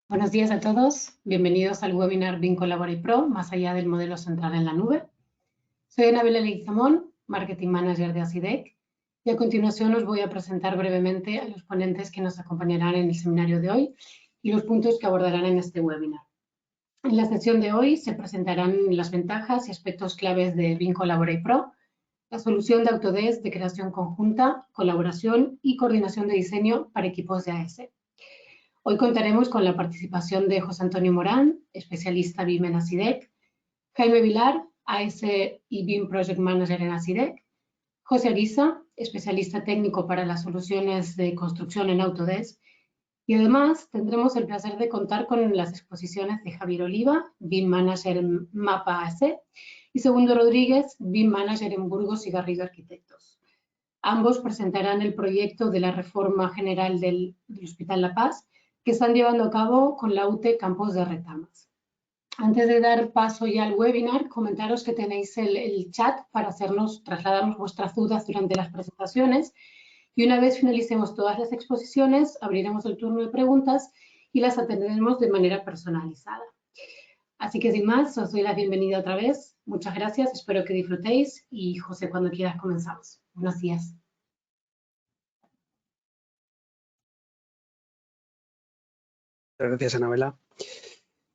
Buenos días a todos, bienvenidos al webinar BIM Collaborate Pro, más allá del modelo central en la nube. Soy Anabela Leguizamón, Marketing Manager de Acidec, y a continuación os voy a presentar brevemente a los ponentes que nos acompañarán en el seminario de hoy y los puntos que abordarán en este webinar. En la sesión de hoy se presentarán las ventajas y aspectos claves de BIM Collaborate Pro, la solución de Autodesk de creación conjunta, colaboración y coordinación de diseño para equipos de AS. Hoy contaremos con la participación de José Antonio Morán, especialista BIM en Acidec, Jaime Vilar, AS y BIM Project Manager en Acidec, José Ariza, especialista técnico para las soluciones de construcción en Autodesk, y además tendremos el placer de contar con las exposiciones de Javier Oliva, BIM Manager en Mapa AS, y Segundo Rodríguez, BIM Manager en Burgos y Garrido Arquitectos. Ambos presentarán el proyecto de la reforma general del Hospital La Paz, que están llevando a cabo con la UTE Campos de Retamas. Antes de dar paso ya al webinar, comentaros que tenéis el chat para trasladarnos vuestras dudas durante las presentaciones, y una vez finalicemos todas las exposiciones, abriremos el turno de preguntas y las atenderemos de manera personalizada. Así que sin más, os doy la bienvenida otra vez. Muchas gracias, espero que disfrutéis y José, cuando quieras comenzamos. Buenos días. Gracias, Anabela.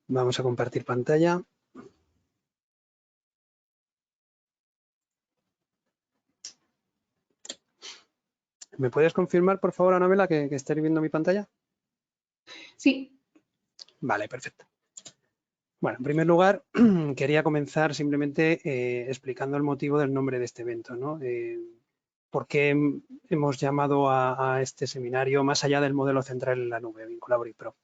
Vamos a compartir pantalla. ¿Me puedes confirmar, por favor, Anabela, que estés viendo mi pantalla? Sí. Vale, perfecto. Bueno, en primer lugar, quería comenzar simplemente explicando el motivo del nombre de este evento, ¿no? ¿Por qué hemos llamado a este seminario más allá del modelo central en la nube, BIM Collaborate Pro?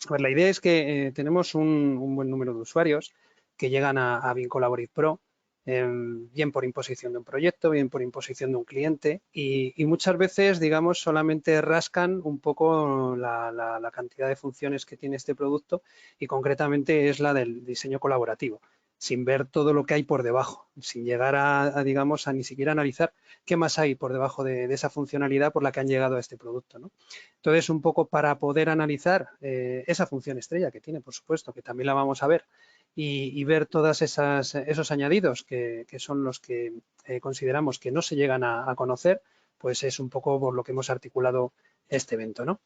Pues la idea es que tenemos un buen número de usuarios que llegan a BIM Collaborate Pro, bien por imposición de un proyecto, bien por imposición de un cliente, y muchas veces, digamos, solamente rascan un poco la cantidad de funciones que tiene este producto, y concretamente es la del diseño colaborativo, sin ver todo lo que hay por debajo, sin llegar digamos, a ni siquiera analizar qué más hay por debajo de esa funcionalidad por la que han llegado a este producto, ¿no? Entonces, un poco para poder analizar esa función estrella que tiene, por supuesto, que también la vamos a ver, y ver todos esos añadidos que son los que consideramos que no se llegan a conocer, pues es un poco por lo que hemos articulado este evento, ¿no?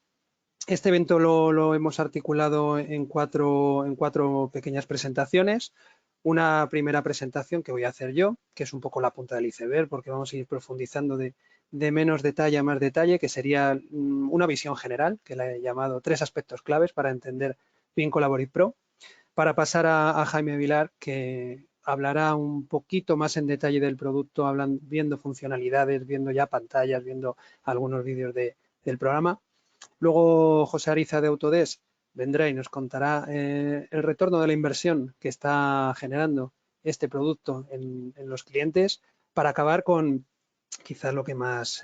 Este evento lo hemos articulado en cuatro pequeñas presentaciones. Una primera presentación que voy a hacer yo, que es un poco la punta del iceberg, porque vamos a ir profundizando de menos detalle a más detalle, que sería una visión general, que la he llamado 3 aspectos claves para entender BIM Collaborate Pro, para pasar a Jaime Vilar, que hablará un poquito más en detalle del producto, viendo funcionalidades, viendo ya pantallas, viendo algunos vídeos del programa. Luego José Ariza de Autodesk vendrá y nos contará el retorno de la inversión que está generando este producto en los clientes, para acabar con quizás lo que más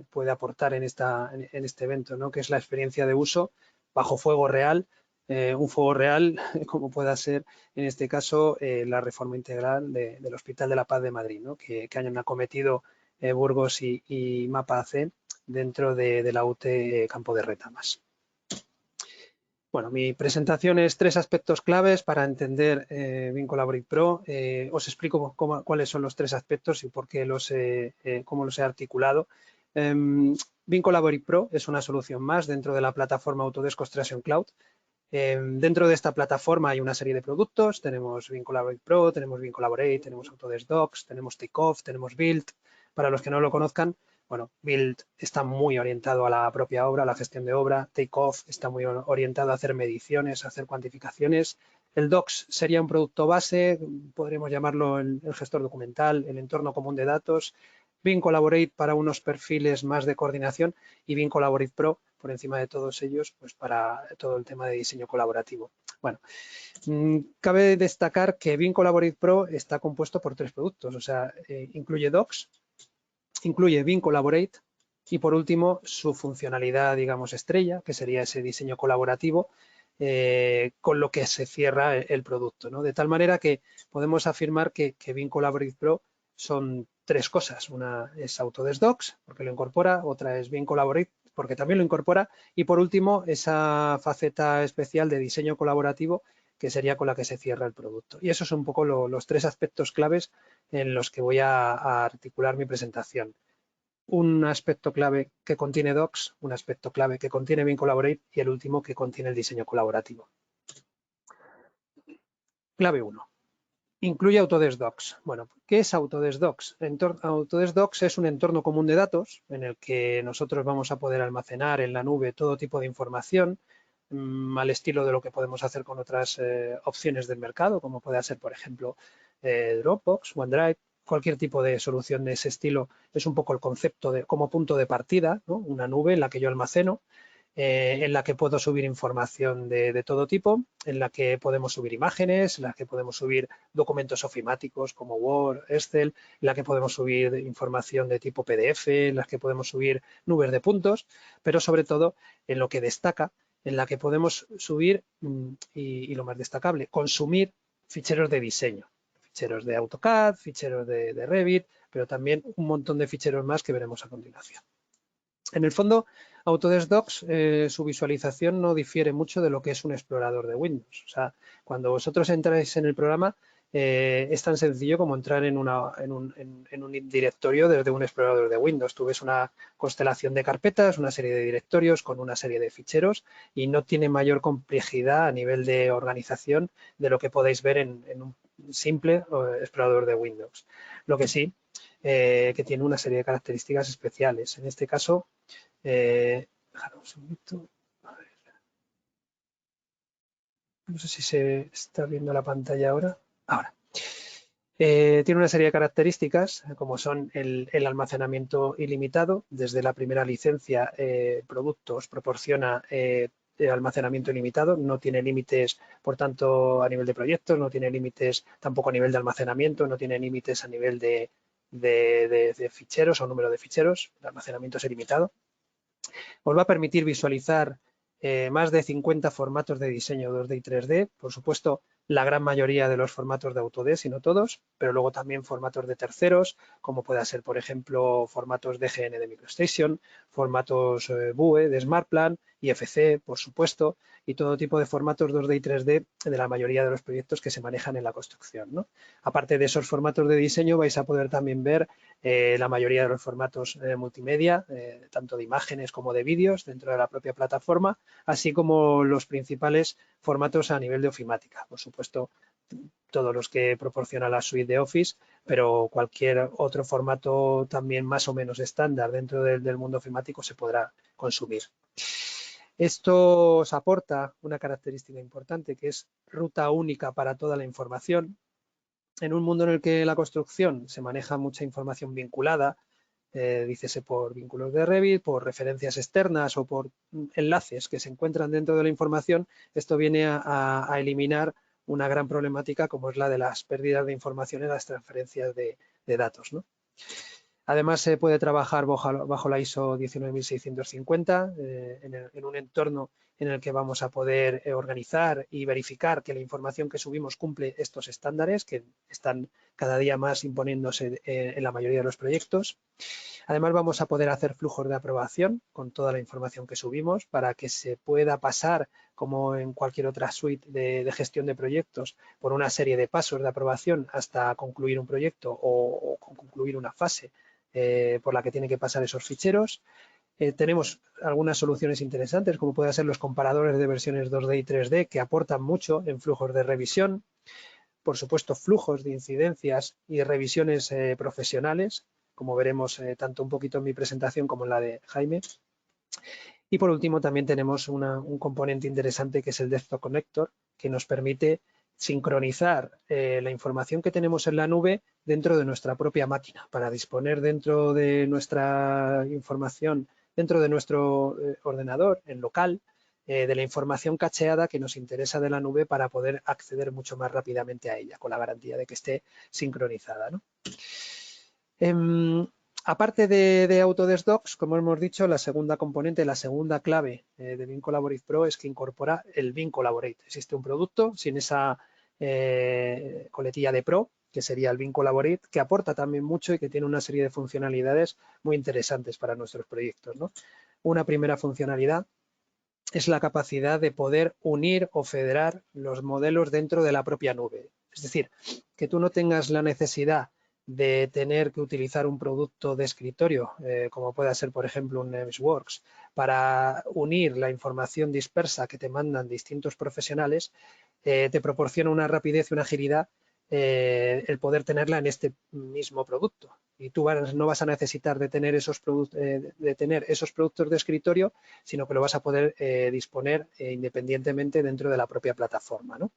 puede aportar en este evento, ¿no? Que es la experiencia de uso bajo fuego real, un fuego real como pueda ser en este caso la reforma integral del Hospital de la Paz de Madrid, ¿no? que hayan acometido Burgos y Mapa AC dentro de la UTE Campo de Retamas. Bueno, mi presentación es 3 aspectos claves para entender BIM Collaborate Pro. Os explico cuáles son los 3 aspectos y por qué cómo los he articulado. BIM Collaborate Pro es una solución más dentro de la plataforma Autodesk Construction Cloud. Dentro de esta plataforma hay una serie de productos. Tenemos BIM Collaborate Pro, tenemos BIM Collaborate, tenemos Autodesk Docs, tenemos Takeoff, tenemos Build. Para los que no lo conozcan, bueno, Build está muy orientado a la propia obra, a la gestión de obra. Takeoff está muy orientado a hacer mediciones, a hacer cuantificaciones. El Docs sería un producto base, podríamos llamarlo el gestor documental, el entorno común de datos. BIM Collaborate para unos perfiles más de coordinación y BIM Collaborate Pro por encima de todos ellos, pues para todo el tema de diseño colaborativo. Bueno, cabe destacar que BIM Collaborate Pro está compuesto por 3 productos, o sea, incluye Docs, incluye BIM Collaborate y por último su funcionalidad, digamos, estrella, que sería ese diseño colaborativo, con lo que se cierra el producto, ¿no? De tal manera que podemos afirmar que BIM Collaborate Pro son 3 cosas. Una es Autodesk Docs, porque lo incorpora, otra es BIM Collaborate, porque también lo incorpora. Y por último, esa faceta especial de diseño colaborativo, que sería con la que se cierra el producto. Y esos son un poco los tres aspectos claves en los que voy a articular mi presentación. Un aspecto clave que contiene Docs, un aspecto clave que contiene Bean Collaborate y el último que contiene el diseño colaborativo. Clave 1. Incluye Autodesk Docs. Bueno, ¿qué es Autodesk Docs? Autodesk Docs es un entorno común de datos en el que nosotros vamos a poder almacenar en la nube todo tipo de información al estilo de lo que podemos hacer con otras opciones del mercado, como puede ser, por ejemplo, Dropbox, OneDrive. Cualquier tipo de solución de ese estilo es un poco el concepto de como punto de partida, ¿no? Una nube en la que yo almaceno, en la que puedo subir información de todo tipo, en la que podemos subir imágenes, en la que podemos subir documentos ofimáticos como Word, Excel, en la que podemos subir información de tipo PDF, en la que podemos subir nubes de puntos, pero sobre todo en lo que destaca, en la que podemos subir, y lo más destacable, consumir ficheros de diseño, ficheros de AutoCAD, ficheros de Revit, pero también un montón de ficheros más que veremos a continuación. En el fondo, Autodesk Docs, su visualización no difiere mucho de lo que es un explorador de Windows. O sea, cuando vosotros entráis en el programa, es tan sencillo como entrar en un directorio desde un explorador de Windows. Tú ves una constelación de carpetas, una serie de directorios con una serie de ficheros y no tiene mayor complejidad a nivel de organización de lo que podéis ver en un simple explorador de Windows. Lo que sí, que tiene una serie de características especiales. En este caso, dejar un segundito. A ver. No sé si se está viendo la pantalla ahora. Ahora. Tiene una serie de características, como son el almacenamiento ilimitado. Desde la primera licencia, productos proporciona almacenamiento ilimitado. No tiene límites, por tanto, a nivel de proyectos, no tiene límites tampoco a nivel de almacenamiento, no tiene límites a nivel de ficheros o número de ficheros. El almacenamiento es ilimitado. Os va a permitir visualizar más de 50 formatos de diseño 2D y 3D. Por supuesto, la gran mayoría de los formatos de Autodesk, y no todos, pero luego también formatos de terceros, como pueda ser, por ejemplo, formatos DGN de MicroStation, formatos BUE de SmartPlan, IFC, por supuesto, y todo tipo de formatos 2D y 3D de la mayoría de los proyectos que se manejan en la construcción, ¿no? Aparte de esos formatos de diseño, vais a poder también ver la mayoría de los formatos multimedia, tanto de imágenes como de vídeos dentro de la propia plataforma, así como los principales formatos a nivel de ofimática. Por supuesto, todos los que proporciona la suite de Office, pero cualquier otro formato también más o menos estándar dentro del mundo ofimático se podrá consumir. Esto os aporta una característica importante, que es ruta única para toda la información. En un mundo en el que la construcción se maneja mucha información vinculada, dícese por vínculos de Revit, por referencias externas o por enlaces que se encuentran dentro de la información, esto viene a eliminar una gran problemática como es la de las pérdidas de información en las transferencias de datos, ¿no? Además, se puede trabajar bajo la ISO 19650 en un entorno en el que vamos a poder organizar y verificar que la información que subimos cumple estos estándares que están cada día más imponiéndose en la mayoría de los proyectos. Además, vamos a poder hacer flujos de aprobación con toda la información que subimos para que se pueda pasar, como en cualquier otra suite de gestión de proyectos, por una serie de pasos de aprobación hasta concluir un proyecto o concluir una fase por la que tienen que pasar esos ficheros. Tenemos algunas soluciones interesantes, como pueden ser los comparadores de versiones 2D y 3D, que aportan mucho en flujos de revisión. Por supuesto, flujos de incidencias y revisiones profesionales, como veremos tanto un poquito en mi presentación como en la de Jaime. Y por último, también tenemos un componente interesante que es el Desktop Connector, que nos permite sincronizar la información que tenemos en la nube dentro de nuestra propia máquina, para disponer dentro de nuestra información, dentro de nuestro ordenador, en local, de la información cacheada que nos interesa de la nube para poder acceder mucho más rápidamente a ella, con la garantía de que esté sincronizada, ¿no? Aparte de Autodesk Docs, como hemos dicho, la segunda componente, la segunda clave de Bean Collaborate Pro es que incorpora el Bean Collaborate. Existe un producto sin esa coletilla de Pro, que sería el Bean Collaborate, que aporta también mucho y que tiene una serie de funcionalidades muy interesantes para nuestros proyectos, ¿no? una primera funcionalidad es la capacidad de poder unir o federar los modelos dentro de la propia nube. Es decir, que tú no tengas la necesidad de tener que utilizar un producto de escritorio, como pueda ser, por ejemplo, un Navisworks, para unir la información dispersa que te mandan distintos profesionales, te proporciona una rapidez y una agilidad el poder tenerla en este mismo producto. Y tú no vas a necesitar de tener esos productos de escritorio, sino que lo vas a poder disponer independientemente dentro de la propia plataforma, ¿no?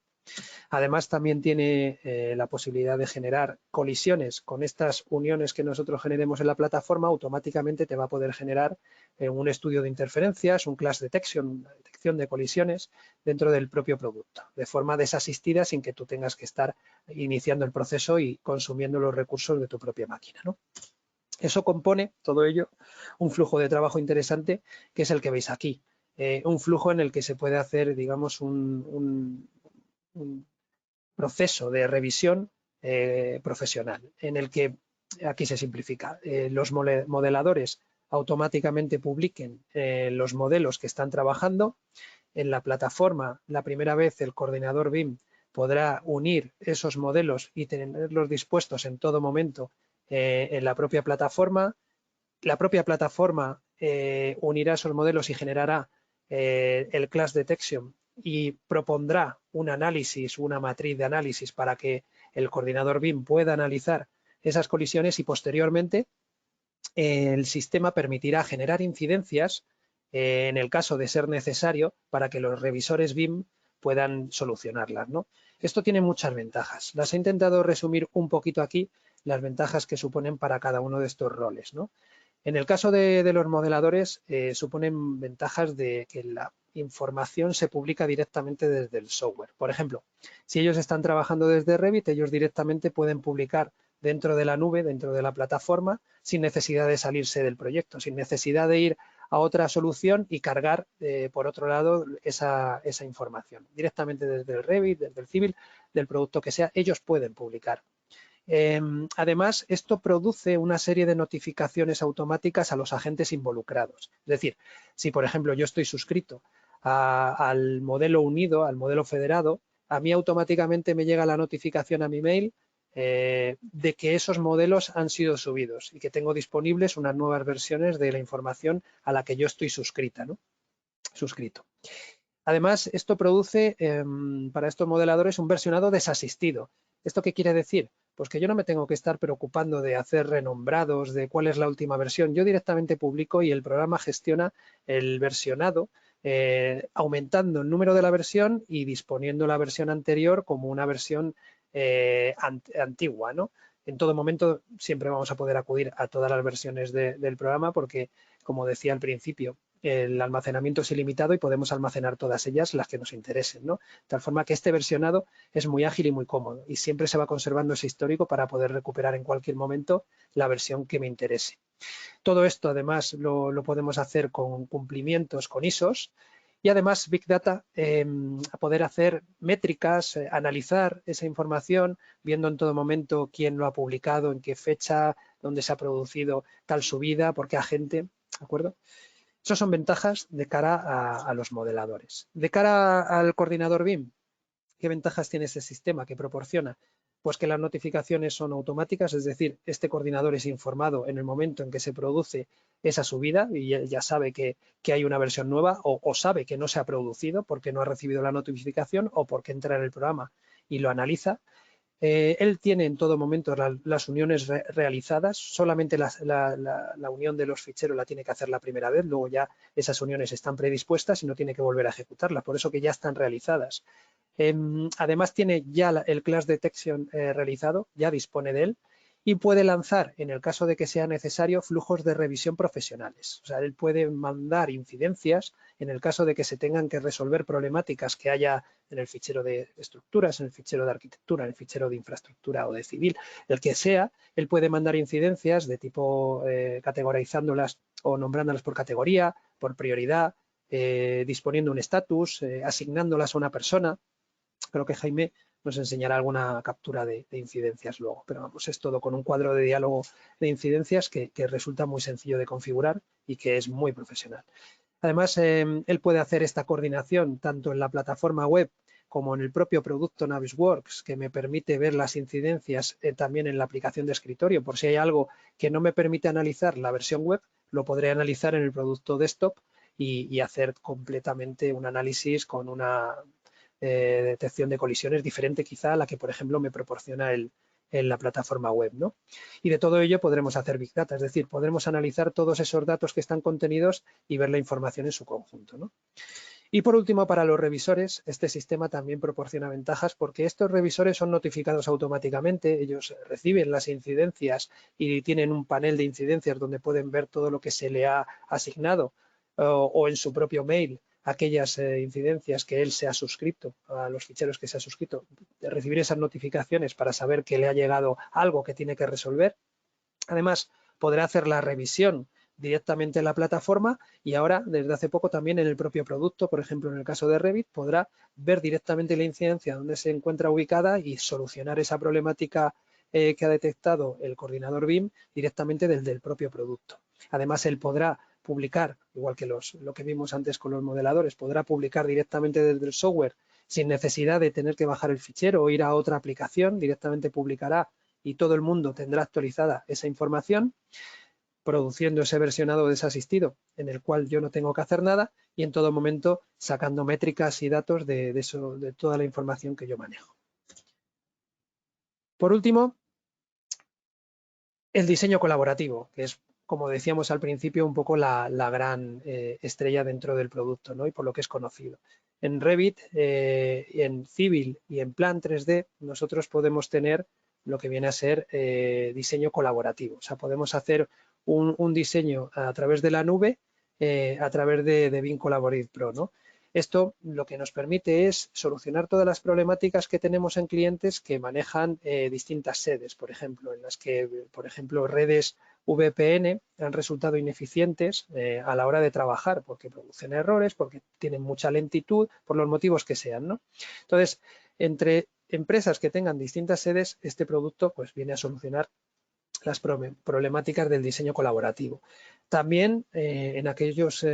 Además, también tiene la posibilidad de generar colisiones con estas uniones que nosotros generemos en la plataforma. Automáticamente te va a poder generar un estudio de interferencias, un clash detection, una detección de colisiones dentro del propio producto, de forma desasistida, sin que tú tengas que estar iniciando el proceso y consumiendo los recursos de tu propia máquina, ¿no? Eso compone, todo ello, un flujo de trabajo interesante, que es el que veis aquí. Un flujo en el que se puede hacer, digamos, un proceso de revisión profesional, en el que, aquí se simplifica, los modeladores automáticamente publiquen los modelos que están trabajando. En la plataforma, la primera vez el coordinador BIM podrá unir esos modelos y tenerlos dispuestos en todo momento en la propia plataforma. La propia plataforma unirá esos modelos y generará el clash detection y propondrá un análisis, una matriz de análisis para que el coordinador BIM pueda analizar esas colisiones, y posteriormente el sistema permitirá generar incidencias en el caso de ser necesario para que los revisores BIM puedan solucionarlas, ¿no? Esto tiene muchas ventajas. Las he intentado resumir un poquito aquí, las ventajas que suponen para cada uno de estos roles, ¿no? En el caso de los modeladores, suponen ventajas de que la información se publica directamente desde el software. Por ejemplo, si ellos están trabajando desde Revit, ellos directamente pueden publicar dentro de la nube, dentro de la plataforma, sin necesidad de salirse del proyecto, sin necesidad de ir a otra solución y cargar, por otro lado, esa información. Directamente desde el Revit, desde el Civil, del producto que sea, ellos pueden publicar. Además, esto produce una serie de notificaciones automáticas a los agentes involucrados. Es decir, si por ejemplo yo estoy suscrito al modelo unido, al modelo federado, a mí automáticamente me llega la notificación a mi mail de que esos modelos han sido subidos y que tengo disponibles unas nuevas versiones de la información a la que yo estoy suscrito. Además, esto produce para estos modeladores un versionado desasistido. ¿Esto qué quiere decir? Pues que yo no me tengo que estar preocupando de hacer renombrados, de cuál es la última versión. Yo directamente publico y el programa gestiona el versionado, aumentando el número de la versión y disponiendo la versión anterior como una versión antigua, ¿no? En todo momento siempre vamos a poder acudir a todas las versiones del programa porque, como decía al principio, el almacenamiento es ilimitado y podemos almacenar todas ellas, las que nos interesen, ¿no? De tal forma que este versionado es muy ágil y muy cómodo y siempre se va conservando ese histórico para poder recuperar en cualquier momento la versión que me interese. Todo esto además lo podemos hacer con cumplimientos con ISOs y además Big Data, a poder hacer métricas, analizar esa información, viendo en todo momento quién lo ha publicado, en qué fecha, dónde se ha producido tal subida, por qué agente, ¿de acuerdo? Esas son ventajas de cara a los modeladores. De cara al coordinador BIM, ¿qué ventajas tiene ese sistema que proporciona? Pues que las notificaciones son automáticas, es decir, este coordinador es informado en el momento en que se produce esa subida y ya sabe que hay una versión nueva o sabe que no se ha producido porque no ha recibido la notificación o porque entra en el programa y lo analiza. Él tiene en todo momento las uniones realizadas, solamente la unión de los ficheros la tiene que hacer la primera vez, luego ya esas uniones están predispuestas y no tiene que volver a ejecutarlas, por eso que ya están realizadas. Además tiene ya el clash detection realizado, ya dispone de él y puede lanzar, en el caso de que sea necesario, flujos de revisión profesionales. O sea, él puede mandar incidencias en el caso de que se tengan que resolver problemáticas que haya en el fichero de estructuras, en el fichero de arquitectura, en el fichero de infraestructura o de civil, el que sea. Él puede mandar incidencias de tipo categorizándolas o nombrándolas por categoría, por prioridad, disponiendo un estatus, asignándolas a una persona. Creo que Jaime nos enseñará alguna captura de incidencias luego, pero vamos, es todo con un cuadro de diálogo de incidencias que resulta muy sencillo de configurar y que es muy profesional. Además, él puede hacer esta coordinación tanto en la plataforma web como en el propio producto Navisworks, que me permite ver las incidencias también en la aplicación de escritorio. Por si hay algo que no me permite analizar la versión web, lo podré analizar en el producto desktop y hacer completamente un análisis con una detección de colisiones diferente quizá a la que, por ejemplo, me proporciona en la plataforma web, ¿no? Y de todo ello podremos hacer Big Data, es decir, podremos analizar todos esos datos que están contenidos y ver la información en su conjunto, ¿no? Y por último, para los revisores, este sistema también proporciona ventajas porque estos revisores son notificados automáticamente, ellos reciben las incidencias y tienen un panel de incidencias donde pueden ver todo lo que se le ha asignado o en su propio mail aquellas incidencias que él se ha suscrito, a los ficheros que se ha suscrito, recibir esas notificaciones para saber que le ha llegado algo que tiene que resolver. Además, podrá hacer la revisión directamente en la plataforma y ahora, desde hace poco, también en el propio producto, por ejemplo, en el caso de Revit, podrá ver directamente la incidencia donde se encuentra ubicada y solucionar esa problemática que ha detectado el coordinador BIM directamente desde el propio producto. Además, él podrá publicar, igual que lo que vimos antes con los modeladores, podrá publicar directamente desde el software sin necesidad de tener que bajar el fichero o ir a otra aplicación, directamente publicará y todo el mundo tendrá actualizada esa información, produciendo ese versionado desasistido en el cual yo no tengo que hacer nada y en todo momento sacando métricas y datos de toda la información que yo manejo. Por último, el diseño colaborativo, que es, como decíamos al principio, un poco la gran estrella dentro del producto, ¿no? Y por lo que es conocido. En Revit, en Civil y en Plan 3D, nosotros podemos tener lo que viene a ser diseño colaborativo. O sea, podemos hacer un diseño a través de la nube, a través de BIM Collaborate Pro, ¿no? Esto lo que nos permite es solucionar todas las problemáticas que tenemos en clientes que manejan distintas sedes, por ejemplo, en las que, por ejemplo, redes VPN han resultado ineficientes a la hora de trabajar porque producen errores, porque tienen mucha lentitud, por los motivos que sean, ¿no? Entonces, entre empresas que tengan distintas sedes, este producto pues viene a solucionar las problemáticas del diseño colaborativo. También en aquellos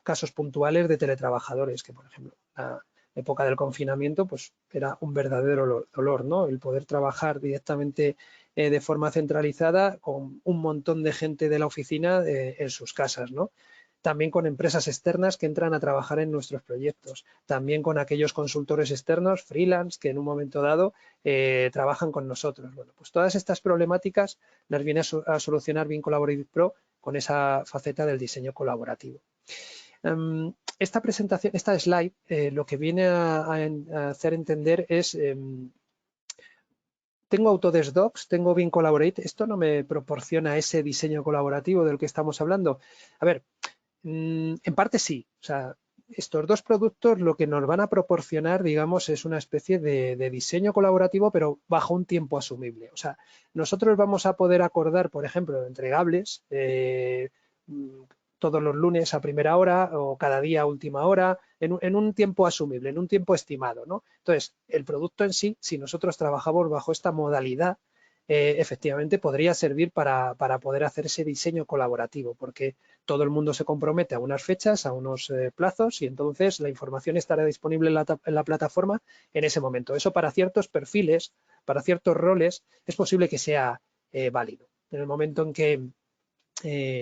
casos puntuales de teletrabajadores, que por ejemplo, la época del confinamiento, pues era un verdadero dolor, ¿no? El poder trabajar directamente de forma centralizada con un montón de gente de la oficina en sus casas, ¿no? También con empresas externas que entran a trabajar en nuestros proyectos, también con aquellos consultores externos, freelance, que en un momento dado trabajan con nosotros. Bueno, pues todas estas problemáticas las viene a solucionar BIM Collaborate Pro con esa faceta del diseño colaborativo. Esta presentación, esta slide, lo que viene a hacer entender es tengo Autodesk Docs, tengo BIM Collaborate, esto no me proporciona ese diseño colaborativo del que estamos hablando. A ver, en parte sí, o sea, estos dos productos lo que nos van a proporcionar, digamos, es una especie de diseño colaborativo, pero bajo un tiempo asumible. O sea, nosotros vamos a poder acordar, por ejemplo, entregables todos los lunes a primera hora o cada día a última hora, en un tiempo asumible, en un tiempo estimado, ¿no? Entonces, el producto en sí, si nosotros trabajamos bajo esta modalidad, efectivamente podría servir para poder hacer ese diseño colaborativo, porque todo el mundo se compromete a unas fechas, a unos plazos y entonces la información estará disponible en la plataforma en ese momento. Eso para ciertos perfiles, para ciertos roles, es posible que sea válido. En el momento en que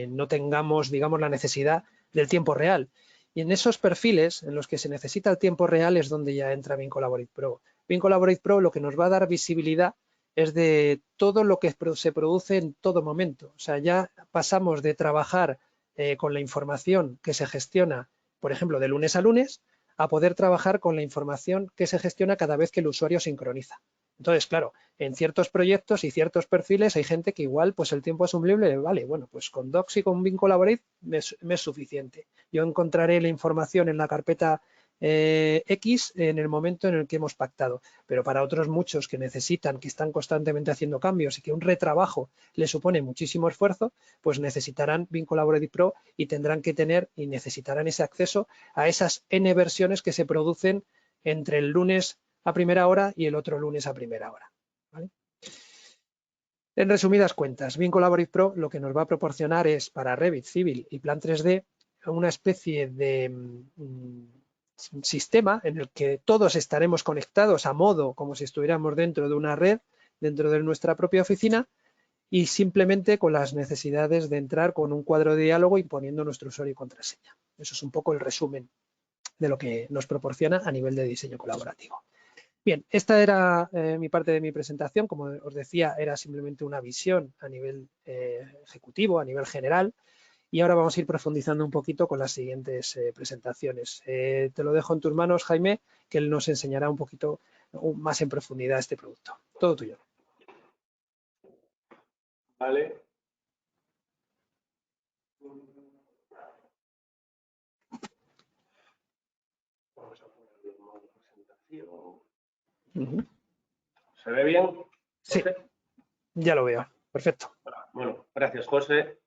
no tengamos, digamos, la necesidad del tiempo real. Y en esos perfiles en los que se necesita el tiempo real es donde ya entra BIM Collaborate Pro. BIM Collaborate Pro lo que nos va a dar visibilidad es de todo lo que se produce en todo momento. O sea, ya pasamos de trabajar con la información que se gestiona, por ejemplo, de lunes a lunes, a poder trabajar con la información que se gestiona cada vez que el usuario sincroniza. Entonces, claro, en ciertos proyectos y ciertos perfiles hay gente que igual, pues el tiempo asumible, vale, bueno, pues con Docs y con BIM Collaborate me es suficiente. Yo encontraré la información en la carpeta X en el momento en el que hemos pactado, pero para otros muchos que necesitan, que están constantemente haciendo cambios y que un retrabajo les supone muchísimo esfuerzo, pues necesitarán BIM Collaborate Pro y tendrán que tener y necesitarán ese acceso a esas N versiones que se producen entre el lunes a primera hora y el otro lunes a primera hora. ¿Vale? En resumidas cuentas, Beam Collaborate Pro lo que nos va a proporcionar es para Revit, Civil y Plan 3D una especie de sistema en el que todos estaremos conectados a modo como si estuviéramos dentro de una red, dentro de nuestra propia oficina, y simplemente con las necesidades de entrar con un cuadro de diálogo y poniendo nuestro usuario y contraseña. Eso es un poco el resumen de lo que nos proporciona a nivel de diseño colaborativo. Bien, esta era mi parte de mi presentación. Como os decía, era simplemente una visión a nivel ejecutivo, a nivel general. Y ahora vamos a ir profundizando un poquito con las siguientes presentaciones. Te lo dejo en tus manos, Jaime, que él nos enseñará un poquito más en profundidad este producto. Todo tuyo. Vale. Vamos a poner el modo presentación. ¿Se ve bien? Sí, ¿José? ya lo veo. Perfecto. Bueno, gracias, José.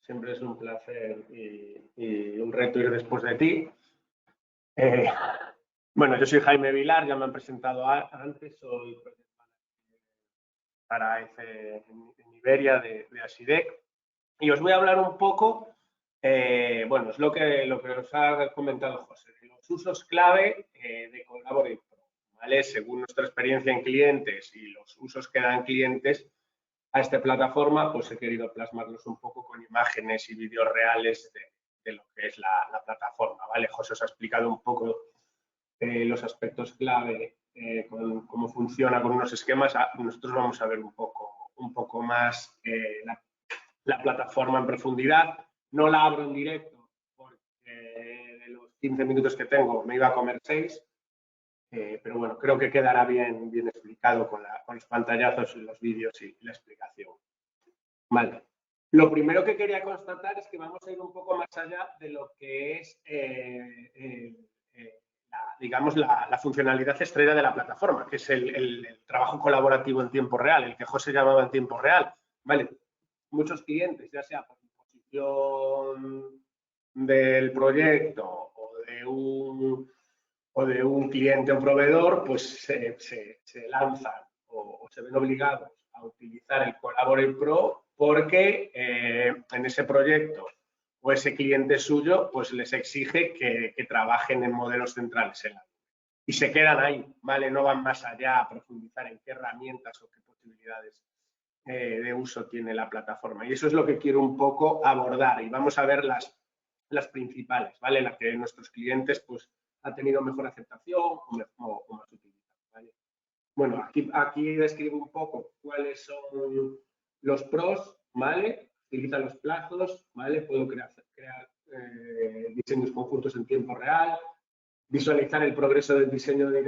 Siempre es un placer y un reto ir después de ti. Bueno, yo soy Jaime Vilar, ya me han presentado antes, soy para en Iberia de Asidec, y os voy a hablar un poco, bueno, es lo que os ha comentado José, de los usos clave de Collaborate Pro, ¿vale? Según nuestra experiencia en clientes y los usos que dan clientes a esta plataforma, pues he querido plasmarlos un poco con imágenes y vídeos reales de lo que es la plataforma, ¿vale? José os ha explicado un poco los aspectos clave, cómo funciona con unos esquemas. Nosotros vamos a ver un poco más la plataforma en profundidad. No la abro en directo porque de los 15 minutos que tengo me iba a comer 6, pero bueno, creo que quedará bien explicado con los pantallazos, los vídeos y la explicación. Vale. Lo primero que quería constatar es que vamos a ir un poco más allá de lo que es digamos, la funcionalidad estrella de la plataforma, que es el trabajo colaborativo en tiempo real, el que José llamaba en tiempo real. ¿Vale? Muchos clientes, ya sea por disposición del proyecto o de un cliente o proveedor, pues se lanzan o se ven obligados a utilizar el Collaborate Pro porque en ese proyecto o ese cliente suyo, pues les exige que trabajen en modelos centrales en la nube. Y se quedan ahí, ¿vale? No van más allá a profundizar en qué herramientas o qué posibilidades de uso tiene la plataforma. Y eso es lo que quiero un poco abordar. Y vamos a ver las principales, ¿vale? Las que nuestros clientes, pues, han tenido mejor aceptación o más utilidad, ¿vale? Bueno, aquí describo un poco cuáles son los pros, ¿vale? Utiliza los plazos, ¿vale? Puedo crear diseños conjuntos en tiempo real, visualizar el progreso del diseño de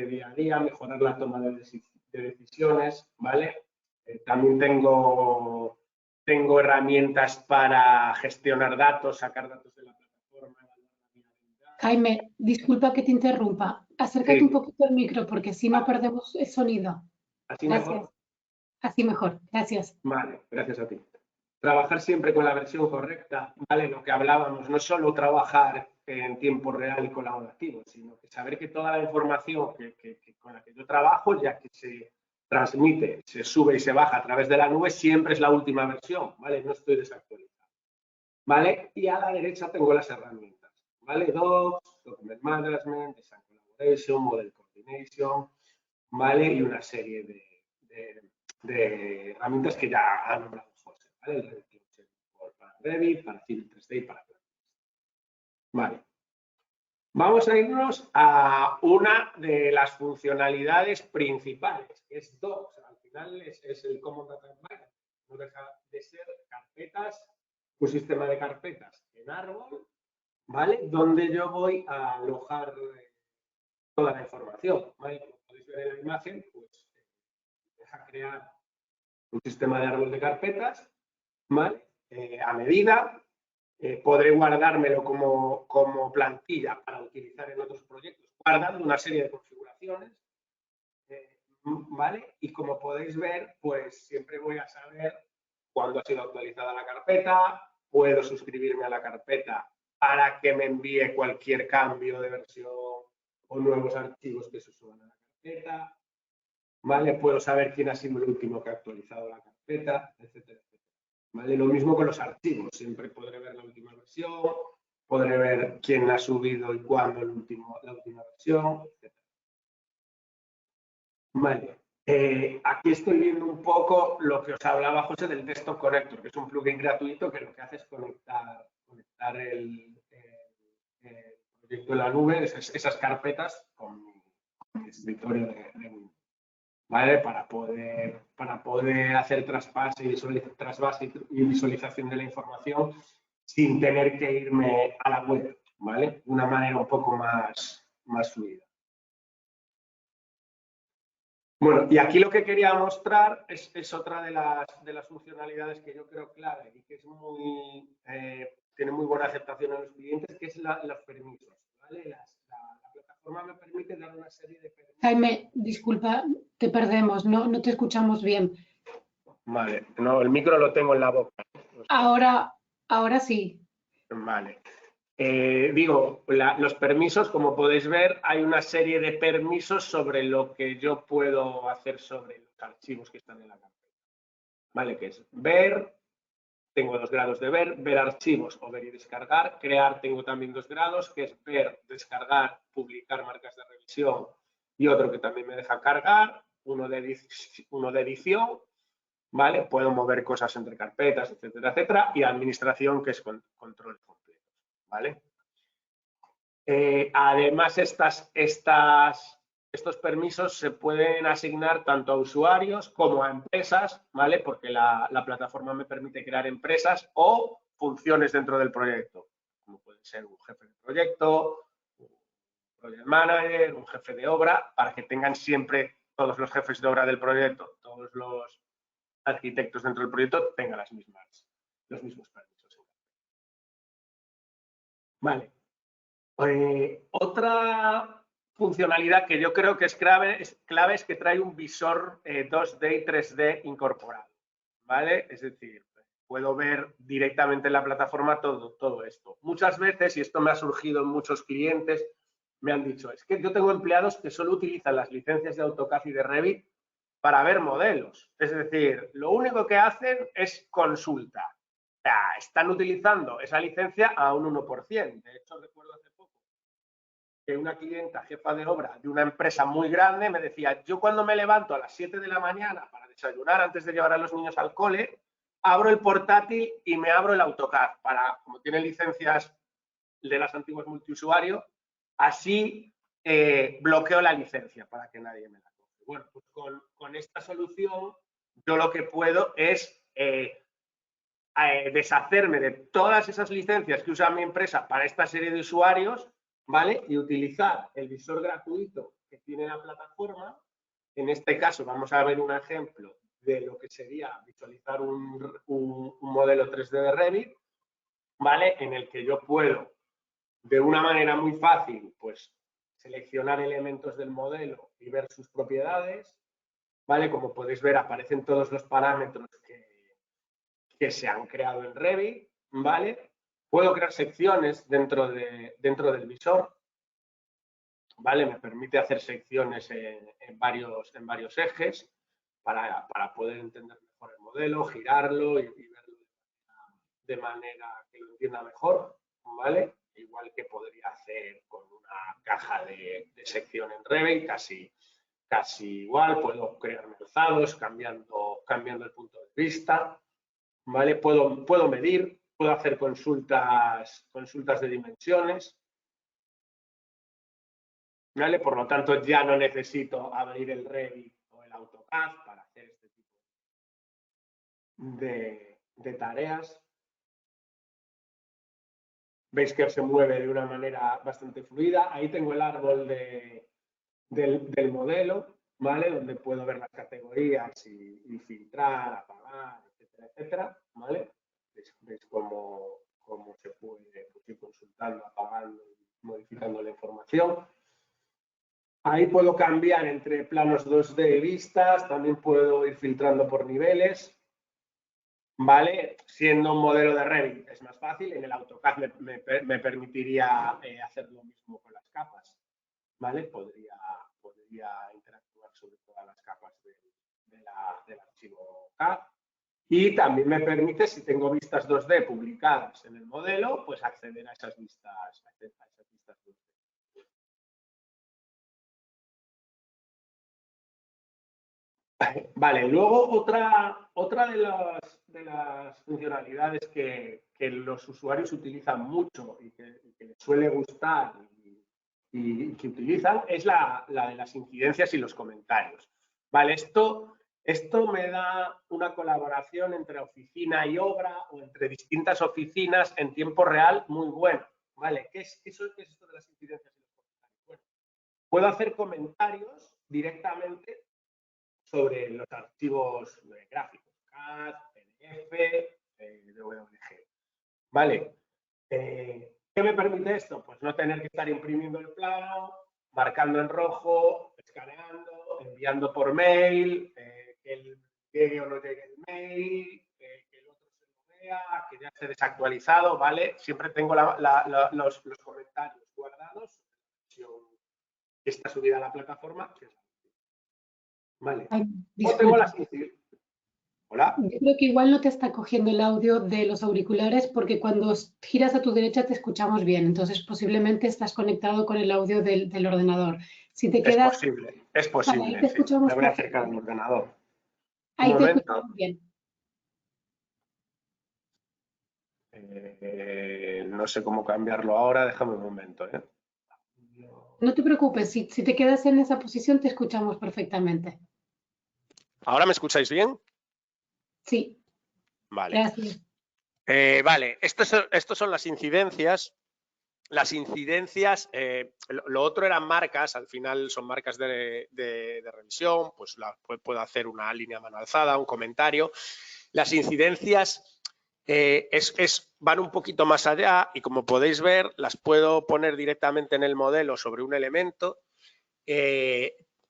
día a día, mejorar la toma de decisiones, ¿vale? También tengo herramientas para gestionar datos, sacar datos de la plataforma. Jaime, disculpa que te interrumpa. Acércate Sí. un poquito al micro porque si no perdemos el sonido. ¿Así Gracias. mejor? Así mejor. Gracias. Vale, gracias a ti. Trabajar siempre con la versión correcta, ¿vale? Lo que hablábamos, no es solo trabajar en tiempo real y colaborativo, sino que saber que toda la información con la que yo trabajo, ya que se transmite, se sube y se baja a través de la nube, siempre es la última versión, ¿vale? No estoy desactualizado, ¿vale? Y a la derecha tengo las herramientas, ¿vale? Docs, Document Management, Design Collaboration, Model Coordination, ¿vale? Y una serie de herramientas que ya ha nombrado José, ¿vale? El Revit Cloud para Revit, para Civil 3D y para Plan 3D. Vale. Vamos a irnos a una de las funcionalidades principales, que es Docs. Al final es el Common Data Environment. No deja de ser carpetas, un sistema de carpetas en árbol, ¿vale? Donde yo voy a alojar toda la información, ¿vale? Como podéis ver en la imagen, pues deja crear un sistema de árbol de carpetas, ¿vale? A medida. Podré guardármelo como plantilla para utilizar en otros proyectos, guardando una serie de configuraciones, ¿vale? Y como podéis ver, pues siempre voy a saber cuándo ha sido actualizada la carpeta, puedo suscribirme a la carpeta para que me envíe cualquier cambio de versión o nuevos archivos que se suban a la carpeta, ¿vale? Puedo saber quién ha sido el último que ha actualizado la carpeta. carpeta, etcétera, etcétera. ¿Vale? Lo mismo con los archivos, siempre podré ver la última versión, podré ver quién ha subido y cuándo la última versión, etc. Vale. Aquí estoy viendo un poco lo que os hablaba José del Desktop Connector, que es un plugin gratuito que lo que hace es conectar el proyecto en la nube, esas carpetas con mi escritorio de Windows. ¿Vale? Para poder hacer trasvase y visualización de la información sin tener que irme a la web, ¿vale? De una manera un poco más fluida. Bueno, y aquí lo que quería mostrar es otra de las funcionalidades que yo creo clave y que es tiene muy buena aceptación en los clientes, que es los permisos, ¿vale? La plataforma me permite dar una serie de permisos. Jaime, disculpa, te perdemos, no te escuchamos bien. Vale, no, el micro lo tengo en la boca. Ahora sí. Vale. Digo, los permisos, como podéis ver, hay una serie de permisos sobre lo que yo puedo hacer sobre los archivos que están en la carpeta. ¿Vale? Que es ver, tengo 2 grados de ver archivos o ver y descargar. Crear tengo también 2 grados, que es ver, descargar, publicar marcas de revisión y otro que también me deja cargar, uno de edición. ¿Vale? Puedo mover cosas entre carpetas, etcétera, etcétera. Y administración, que es control completo. ¿Vale? Además, estos permisos se pueden asignar tanto a usuarios como a empresas, ¿vale? Porque la plataforma me permite crear empresas o funciones dentro del proyecto, como puede ser un jefe de proyecto, un project manager, un jefe de obra, para que tengan siempre todos los jefes de obra del proyecto, todos los arquitectos dentro del proyecto tengan los mismos permisos. Vale. Otra funcionalidad que yo creo que es clave es que trae un visor 2D y 3D incorporado, ¿vale? Es decir, puedo ver directamente en la plataforma todo esto. Muchas veces, y esto me ha surgido en muchos clientes, me han dicho, es que yo tengo empleados que solo utilizan las licencias de AutoCAD y de Revit para ver modelos. Es decir, lo único que hacen es consulta. O sea, están utilizando esa licencia a un 1%. De hecho, recuerdo hace poco que una clienta, jefa de obra de una empresa muy grande, me decía, yo cuando me levanto a las 7 de la mañana para desayunar antes de llevar a los niños al cole, abro el portátil y me abro el AutoCAD como tiene licencias de las antiguas multiusuario, así bloqueo la licencia para que nadie me la coge. Bueno, pues con esta solución yo lo que puedo es deshacerme de todas esas licencias que usa mi empresa para esta serie de usuarios, ¿vale? Y utilizar el visor gratuito que tiene la plataforma. En este caso vamos a ver un ejemplo de lo que sería visualizar un modelo 3D de Revit, ¿vale? En el que yo puedo, de una manera muy fácil, pues seleccionar elementos del modelo y ver sus propiedades, ¿vale? Como podéis ver, aparecen todos los parámetros que se han creado en Revit, ¿vale? Puedo crear secciones dentro del visor, ¿vale? Me permite hacer secciones en varios ejes para poder entender mejor el modelo, girarlo y verlo de manera que lo entienda mejor, ¿vale? Igual que podría hacer con una caja de sección en Revit, casi igual. Puedo crear alzados cambiando el punto de vista, ¿vale? Puedo medir, puedo hacer consultas de dimensiones, ¿vale? Por lo tanto, ya no necesito abrir el Revit o el AutoCAD para hacer este tipo de tareas. Veis que se mueve de una manera bastante fluida. Ahí tengo el árbol del modelo, ¿vale? Donde puedo ver las categorías y filtrar, apagar, etcétera, etcétera, ¿vale? Veis cómo se puede ir consultando, apagando y modificando la información. Ahí puedo cambiar entre planos 2D y vistas, también puedo ir filtrando por niveles, ¿vale? Siendo un modelo de Revit es más fácil, en el AutoCAD me permitiría hacer lo mismo con las capas, ¿vale? Podría interactuar sobre todas las capas del archivo CAD, Y también me permite, si tengo vistas 2D publicadas en el modelo, pues acceder a esas vistas 2D. Vale, luego otra de las funcionalidades que los usuarios utilizan mucho y que les suele gustar y que utilizan es la de las incidencias y los comentarios. Vale, esto me da una colaboración entre oficina y obra o entre distintas oficinas en tiempo real muy buena. Vale, ¿qué es esto de las incidencias y los comentarios? Bueno, puedo hacer comentarios directamente sobre los archivos gráficos, CAD, PDF, DWG. Vale. ¿Qué me permite esto? Pues no tener que estar imprimiendo el plano, marcando en rojo, escaneando, enviando por mail, que llegue o no llegue el mail, que el otro se lo vea, que ya esté desactualizado, ¿vale? Siempre tengo los comentarios guardados, que está subida a la plataforma, que es vale. Ay, Tengo las... Hola. Yo creo que igual no te está cogiendo el audio de los auriculares porque cuando giras a tu derecha te escuchamos bien. Entonces posiblemente estás conectado con el audio del ordenador. Si te quedas... Es posible. Vale, ahí te escuchamos Me voy a acercar al ordenador. Ahí te escuchamos bien. No sé cómo cambiarlo ahora. Déjame un momento. No te preocupes. Si te quedas en esa posición te escuchamos perfectamente. ¿Ahora me escucháis bien? Sí. Vale. Gracias. Vale, estos son las incidencias. Las incidencias, lo otro eran marcas, al final son marcas de revisión, pues puedo hacer una línea a mano alzada, un comentario. Las incidencias van un poquito más allá y como podéis ver, las puedo poner directamente en el modelo sobre un elemento.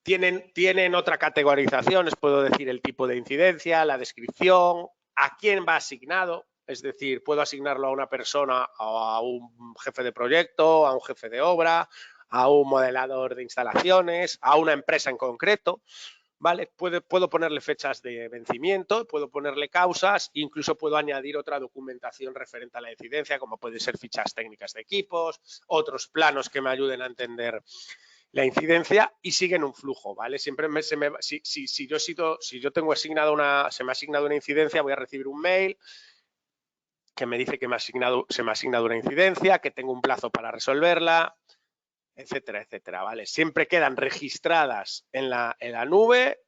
Tienen otra categorización, les puedo decir el tipo de incidencia, la descripción, a quién va asignado, es decir, puedo asignarlo a una persona, a un jefe de proyecto, a un jefe de obra, a un modelador de instalaciones, a una empresa en concreto, ¿vale? Puedo ponerle fechas de vencimiento, puedo ponerle causas, incluso puedo añadir otra documentación referente a la incidencia, como pueden ser fichas técnicas de equipos, otros planos que me ayuden a entender la incidencia y siguen un flujo, ¿vale? Siempre si yo tengo se me ha asignado una incidencia, voy a recibir un mail que me dice que se me ha asignado una incidencia, que tengo un plazo para resolverla, etcétera, etcétera, ¿vale? Siempre quedan registradas en la nube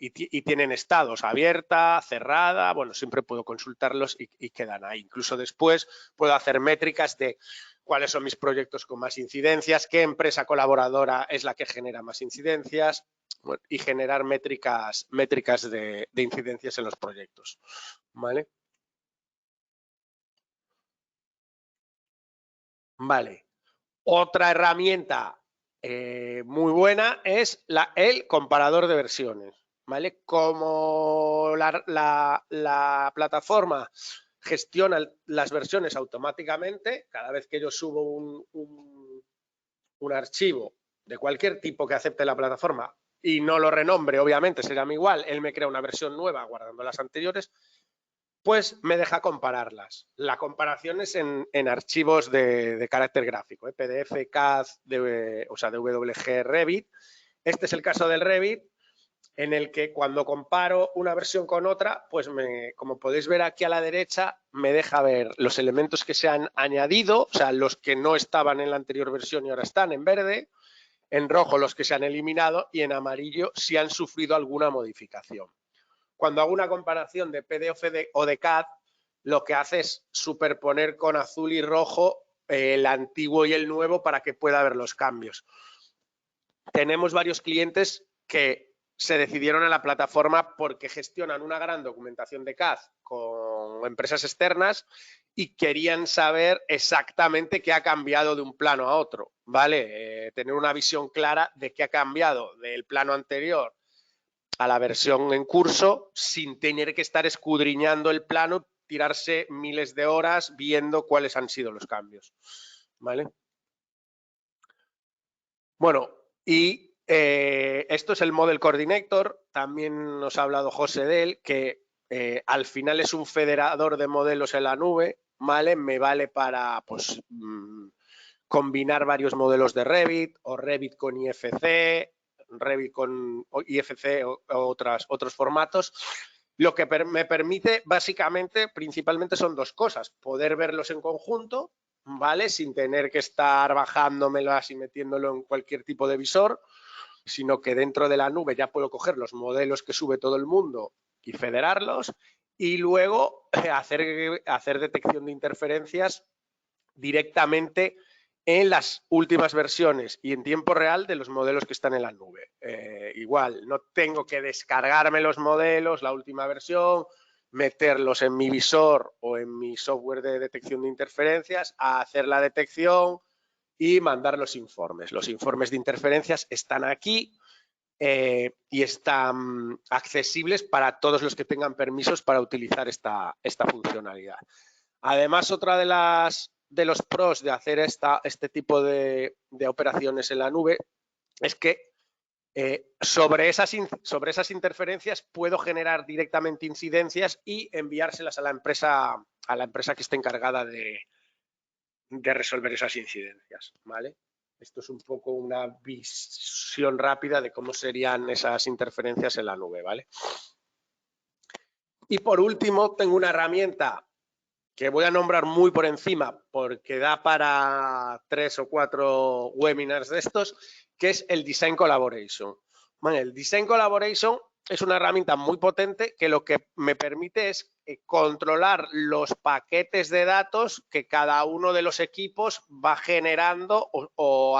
y tienen estados abierta, cerrada, bueno, siempre puedo consultarlos y quedan ahí. Incluso después puedo hacer métricas de cuáles son mis proyectos con más incidencias, qué empresa colaboradora es la que genera más incidencias, bueno, y generar métricas de incidencias en los proyectos, ¿vale? Vale. Otra herramienta muy buena es el comparador de versiones, ¿vale? Como la plataforma gestiona las versiones automáticamente, cada vez que yo subo un archivo de cualquier tipo que acepte la plataforma y no lo renombre, obviamente será igual, él me crea una versión nueva guardando las anteriores, pues me deja compararlas. La comparación es en archivos de carácter gráfico, PDF, CAD, DWG, Revit. Este es el caso del Revit, en el que cuando comparo una versión con otra, pues como podéis ver aquí a la derecha, me deja ver los elementos que se han añadido, o sea, los que no estaban en la anterior versión y ahora están en verde, en rojo los que se han eliminado y en amarillo si han sufrido alguna modificación. Cuando hago una comparación de PDF o de CAD, lo que hace es superponer con azul y rojo el antiguo y el nuevo para que pueda ver los cambios. Tenemos varios clientes que se decidieron en la plataforma porque gestionan una gran documentación de CAD con empresas externas y querían saber exactamente qué ha cambiado de un plano a otro, ¿vale? Tener una visión clara de qué ha cambiado del plano anterior a la versión en curso sin tener que estar escudriñando el plano, tirarse miles de horas viendo cuáles han sido los cambios, ¿vale? Bueno, y esto es el Model Coordinator, también nos ha hablado José de él, que al final es un federador de modelos en la nube, ¿vale? Me vale para pues, combinar varios modelos de Revit o Revit con IFC, Revit con IFC o otros formatos. Lo que me permite básicamente, principalmente son dos cosas: poder verlos en conjunto, ¿vale? Sin tener que estar bajándomelas y metiéndolo en cualquier tipo de visor, sino que dentro de la nube ya puedo coger los modelos que sube todo el mundo y federarlos, y luego hacer detección de interferencias directamente en las últimas versiones y en tiempo real de los modelos que están en la nube. Igual, no tengo que descargarme los modelos, la última versión, meterlos en mi visor o en mi software de detección de interferencias, a hacer la detección y mandar los informes. Los informes de interferencias están aquí y están accesibles para todos los que tengan permisos para utilizar esta funcionalidad. Además, otra de los pros de hacer este tipo de operaciones en la nube es que sobre esas interferencias puedo generar directamente incidencias y enviárselas a la empresa que esté encargada de resolver esas incidencias, ¿vale? Esto es un poco una visión rápida de cómo serían esas interferencias en la nube, ¿vale? Y por último, tengo una herramienta que voy a nombrar muy por encima porque da para 3 o 4 webinars de estos, que es el Design Collaboration. Bueno, el Design Collaboration es una herramienta muy potente que lo que me permite es controlar los paquetes de datos que cada uno de los equipos va generando o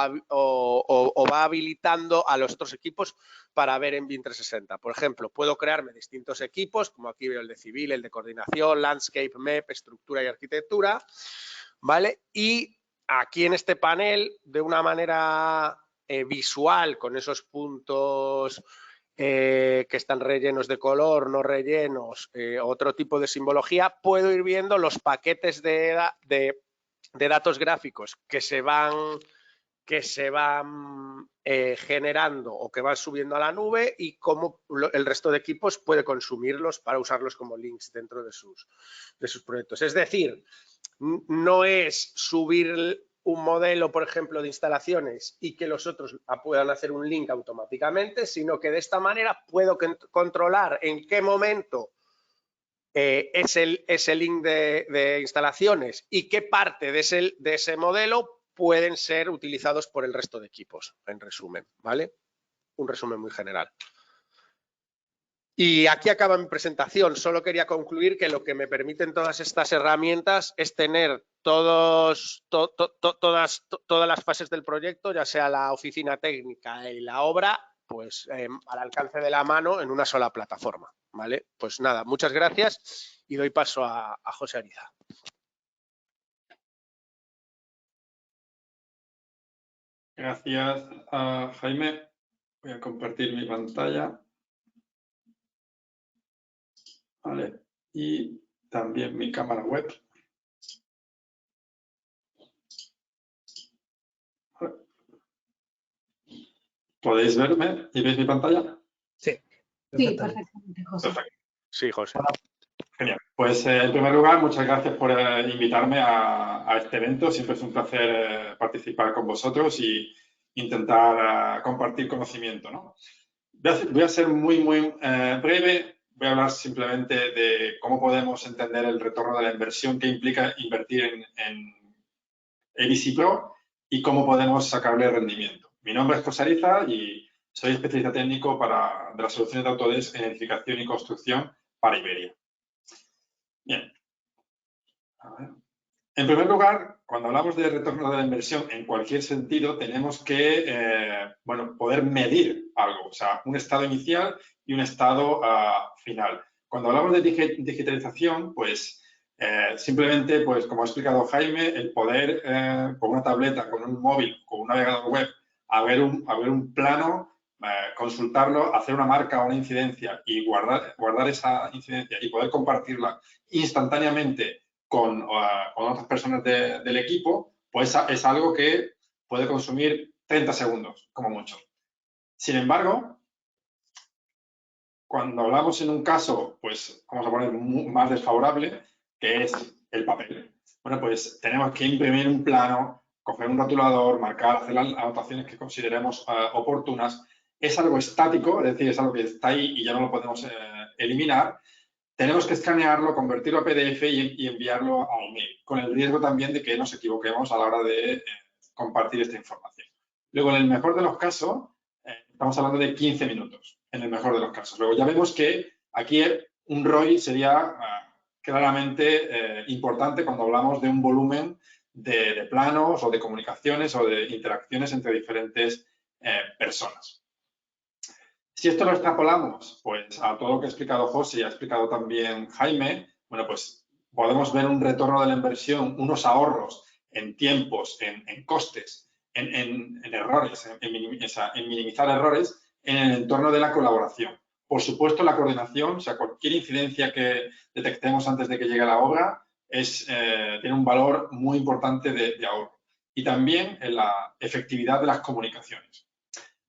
va habilitando a los otros equipos para ver en BIM 360. Por ejemplo, puedo crearme distintos equipos, como aquí veo el de civil, el de coordinación, landscape, MEP, estructura y arquitectura, ¿vale? Y aquí en este panel, de una manera visual, con esos puntos que están rellenos de color, no rellenos, otro tipo de simbología, puedo ir viendo los paquetes de datos gráficos que se van generando o que van subiendo a la nube y cómo el resto de equipos puede consumirlos para usarlos como links dentro de sus proyectos. Es decir, no es subir un modelo, por ejemplo, de instalaciones y que los otros puedan hacer un link automáticamente, sino que de esta manera puedo controlar en qué momento ese link de instalaciones y qué parte de ese modelo pueden ser utilizados por el resto de equipos, en resumen, ¿vale? Un resumen muy general. Y aquí acaba mi presentación. Solo quería concluir que lo que me permiten todas estas herramientas es tener todas las fases del proyecto, ya sea la oficina técnica y la obra, pues al alcance de la mano en una sola plataforma, ¿vale? Pues nada, muchas gracias y doy paso a José Ariza. Gracias, Jaime. Voy a compartir mi pantalla. Vale. Y también mi cámara web. Vale. ¿Podéis verme y veis mi pantalla? Sí. Sí, perfectamente, José. Perfecto. Sí, José. Genial. Pues en primer lugar, muchas gracias por invitarme a este evento. Siempre es un placer participar con vosotros y intentar compartir conocimiento, ¿no? Voy a ser muy breve. Voy a hablar simplemente de cómo podemos entender el retorno de la inversión que implica invertir en EBC Pro y cómo podemos sacarle rendimiento. Mi nombre es José Ariza y soy especialista técnico de las soluciones de Autodesk en edificación y construcción para Iberia. Bien. A ver. En primer lugar, cuando hablamos de retorno de la inversión, en cualquier sentido, tenemos que poder medir algo, o sea, un estado inicial y un estado final. Cuando hablamos de digitalización, pues simplemente, pues como ha explicado Jaime, el poder con una tableta, con un móvil, con un navegador web, a ver un plano, consultarlo, hacer una marca o una incidencia y guardar esa incidencia y poder compartirla instantáneamente con otras personas del equipo, pues es algo que puede consumir 30 segundos, como mucho. Sin embargo, cuando hablamos en un caso, pues vamos a poner más desfavorable, que es el papel. Bueno, pues tenemos que imprimir un plano, coger un rotulador, marcar, hacer las anotaciones que consideremos oportunas. Es algo estático, es decir, es algo que está ahí y ya no lo podemos eliminar. Tenemos que escanearlo, convertirlo a PDF y enviarlo a email, con el riesgo también de que nos equivoquemos a la hora de compartir esta información. Luego, en el mejor de los casos, estamos hablando de 15 minutos, en el mejor de los casos. Luego ya vemos que aquí un ROI sería claramente importante cuando hablamos de un volumen de planos o de comunicaciones o de interacciones entre diferentes personas. Si esto lo extrapolamos pues, a todo lo que ha explicado José y ha explicado también Jaime, bueno, pues podemos ver un retorno de la inversión, unos ahorros en tiempos, en costes, en errores, en minimizar errores en el entorno de la colaboración. Por supuesto, la coordinación, o sea, cualquier incidencia que detectemos antes de que llegue la obra tiene un valor muy importante de ahorro. Y también en la efectividad de las comunicaciones.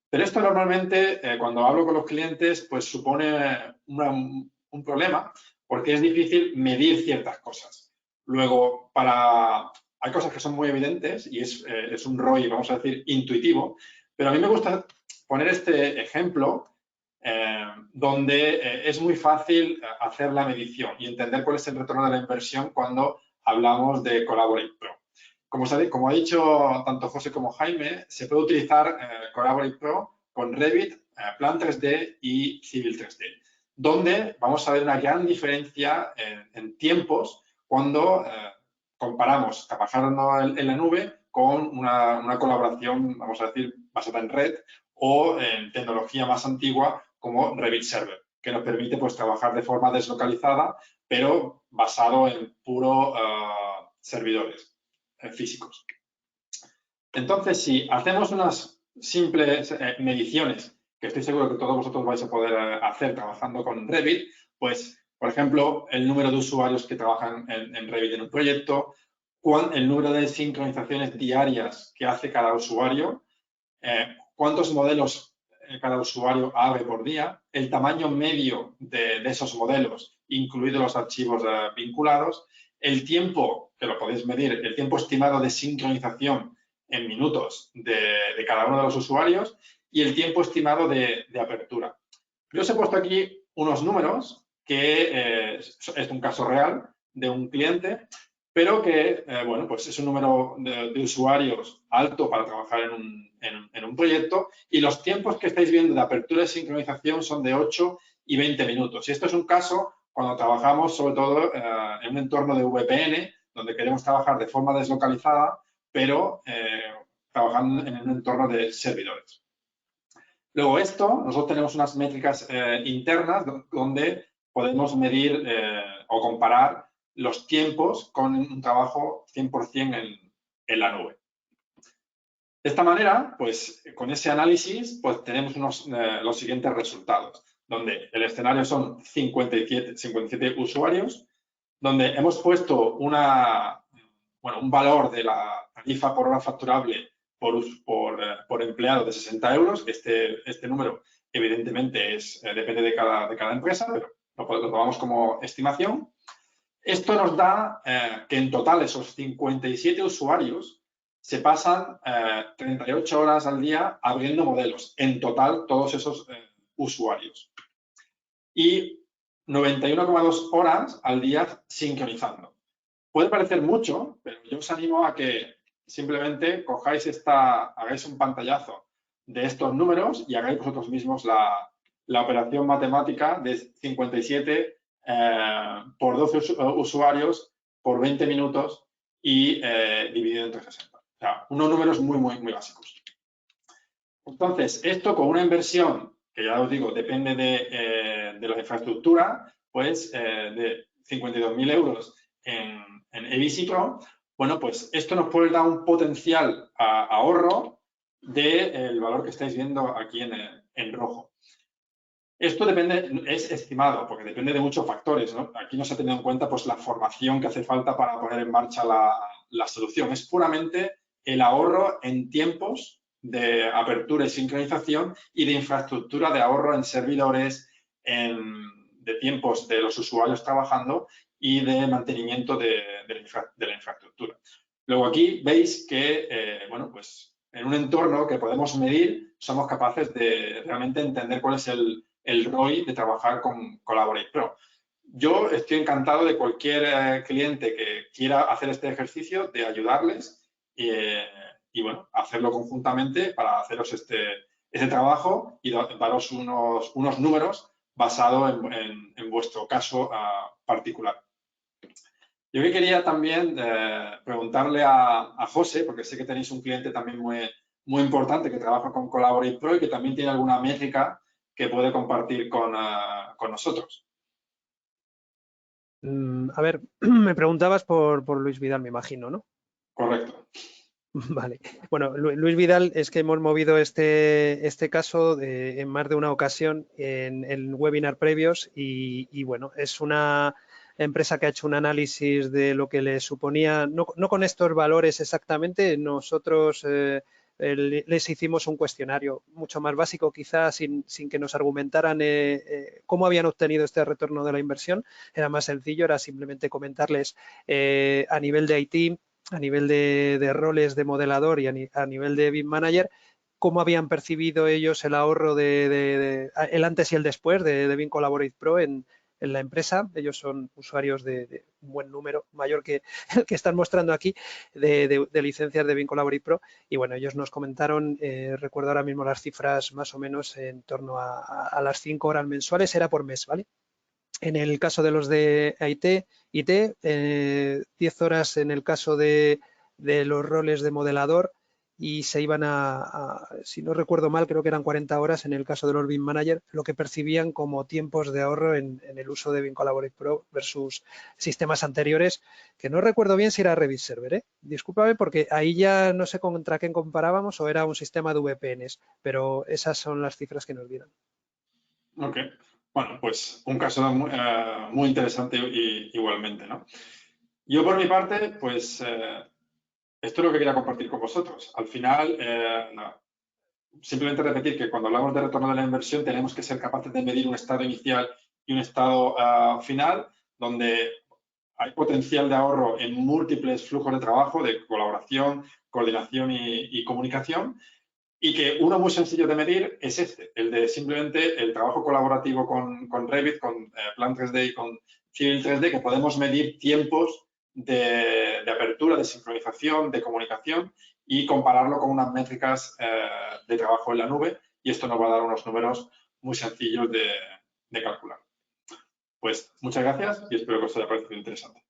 Pero esto normalmente, cuando hablo con los clientes, pues supone un problema porque es difícil medir ciertas cosas. Luego, hay cosas que son muy evidentes y es un ROI, vamos a decir, intuitivo, pero a mí me gusta poner este ejemplo donde es muy fácil hacer la medición y entender cuál es el retorno de la inversión cuando hablamos de Collaborate Pro. Como ha dicho tanto José como Jaime, se puede utilizar Collaborate Pro con Revit, Plan 3D y Civil 3D, donde vamos a ver una gran diferencia en tiempos cuando comparamos trabajando en la nube con una colaboración, vamos a decir, basada en red o en tecnología más antigua como Revit Server, que nos permite pues, trabajar de forma deslocalizada, pero basado en puro servidores físicos. Entonces, si hacemos unas simples mediciones, que estoy seguro que todos vosotros vais a poder hacer trabajando con Revit, pues, por ejemplo, el número de usuarios que trabajan en Revit en un proyecto, el número de sincronizaciones diarias que hace cada usuario, cuántos modelos cada usuario abre por día, el tamaño medio de esos modelos, incluidos los archivos vinculados, el tiempo, que lo podéis medir, el tiempo estimado de sincronización en minutos de cada uno de los usuarios y el tiempo estimado de apertura. Yo os he puesto aquí unos números que es un caso real de un cliente, pero que, bueno, pues es un número de usuarios alto para trabajar en un proyecto y los tiempos que estáis viendo de apertura y sincronización son de 8 y 20 minutos. Y esto es un caso cuando trabajamos sobre todo en un entorno de VPN, donde queremos trabajar de forma deslocalizada, pero trabajando en un entorno de servidores. Luego nosotros tenemos unas métricas internas donde podemos medir o comparar los tiempos con un trabajo 100% en la nube. De esta manera, pues con ese análisis, pues tenemos los siguientes resultados, donde el escenario son 57 usuarios, donde hemos puesto un valor de la tarifa por hora facturable por empleado de 60 euros. Este número, evidentemente, depende de cada empresa, pero lo tomamos como estimación. Esto nos da que en total esos 57 usuarios se pasan 38 horas al día abriendo modelos. En total, todos esos usuarios. Y 91,2 horas al día sincronizando. Puede parecer mucho, pero yo os animo a que simplemente hagáis un pantallazo de estos números y hagáis vosotros mismos la operación matemática de 57 por 12 usuarios por 20 minutos y dividido entre 60. O sea, unos números muy, muy, muy básicos. Entonces, esto con una inversión, que ya os digo, depende de la infraestructura, pues de 52.000 euros en EBC Pro, bueno, pues esto nos puede dar un potencial ahorro del valor que estáis viendo aquí en rojo. Esto es estimado, porque depende de muchos factores, ¿no? Aquí no se ha tenido en cuenta pues, la formación que hace falta para poner en marcha la solución. Es puramente el ahorro en tiempos de apertura y sincronización y de infraestructura de ahorro en servidores, de tiempos de los usuarios trabajando y de mantenimiento de la infraestructura. Luego aquí veis que, bueno, pues en un entorno que podemos medir, somos capaces de realmente entender cuál es el ROI de trabajar con Collaborate Pro. Yo estoy encantado de cualquier cliente que quiera hacer este ejercicio, de ayudarles y bueno, hacerlo conjuntamente para haceros este trabajo y daros unos números basados en vuestro caso particular. Yo que quería también preguntarle a José, porque sé que tenéis un cliente también muy importante que trabaja con Collaborate Pro y que también tiene alguna métrica que puede compartir con nosotros. A ver, me preguntabas por Luis Vidal, me imagino, ¿no? Correcto. Vale. Bueno, Luis Vidal, es que hemos movido este caso en más de una ocasión en webinar previos y bueno, es una empresa que ha hecho un análisis de lo que le suponía, no con estos valores exactamente, nosotros les hicimos un cuestionario mucho más básico, quizás sin que nos argumentaran cómo habían obtenido este retorno de la inversión. Era más sencillo, era simplemente comentarles a nivel de IT, a nivel de roles de modelador y a nivel de BIM Manager, cómo habían percibido ellos el ahorro el antes y el después de BIM Collaborate Pro en la empresa. Ellos son usuarios de un buen número, mayor que el que están mostrando aquí, de licencias de BIM Collaborate Pro. Y bueno, ellos nos comentaron, recuerdo ahora mismo las cifras más o menos en torno a las 5 horas mensuales, era por mes, ¿vale? En el caso de los de IT, 10 horas en el caso de los roles de modelador y se iban si no recuerdo mal, creo que eran 40 horas en el caso de los BIM Manager, lo que percibían como tiempos de ahorro en el uso de BIM Collaborate Pro versus sistemas anteriores, que no recuerdo bien si era Revit Server, ¿eh? Discúlpame porque ahí ya no sé contra qué comparábamos o era un sistema de VPNs, pero esas son las cifras que nos dieron. Ok. Bueno, pues un caso muy interesante igualmente, ¿no? Yo por mi parte, pues esto es lo que quería compartir con vosotros. Al final, simplemente repetir que cuando hablamos de retorno de la inversión tenemos que ser capaces de medir un estado inicial y un estado final, donde hay potencial de ahorro en múltiples flujos de trabajo, de colaboración, coordinación y comunicación. Y que uno muy sencillo de medir es el de simplemente el trabajo colaborativo con Revit, con Plan 3D y con Civil 3D, que podemos medir tiempos de apertura, de sincronización, de comunicación y compararlo con unas métricas de trabajo en la nube. Y esto nos va a dar unos números muy sencillos de calcular. Pues muchas gracias y espero que os haya parecido interesante.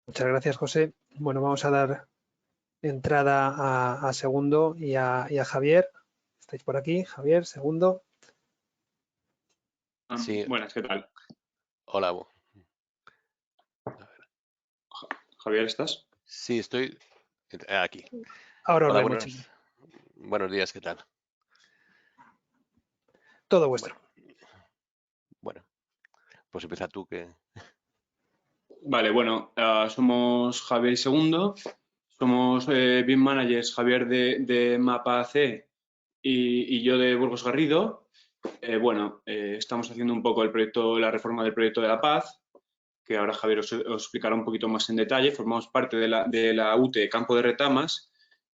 Muchas gracias, José. Bueno, vamos a dar entrada a Segundo y a Javier. ¿Estáis por aquí? Javier, Segundo. Sí. Buenas, ¿qué tal? Hola. Javier, ¿estás? Sí, estoy aquí. Ahora os Hola, vemos. buenos días, ¿qué tal? Todo vuestro. Bueno, pues empieza tú que... Vale, bueno, somos Javier y Segundo, somos BIM Managers, Javier de Mapa AC y yo de Burgos Garrido. Estamos haciendo un poco la reforma del proyecto de La Paz, que ahora Javier os explicará un poquito más en detalle. Formamos parte de la UTE Campo de Retamas,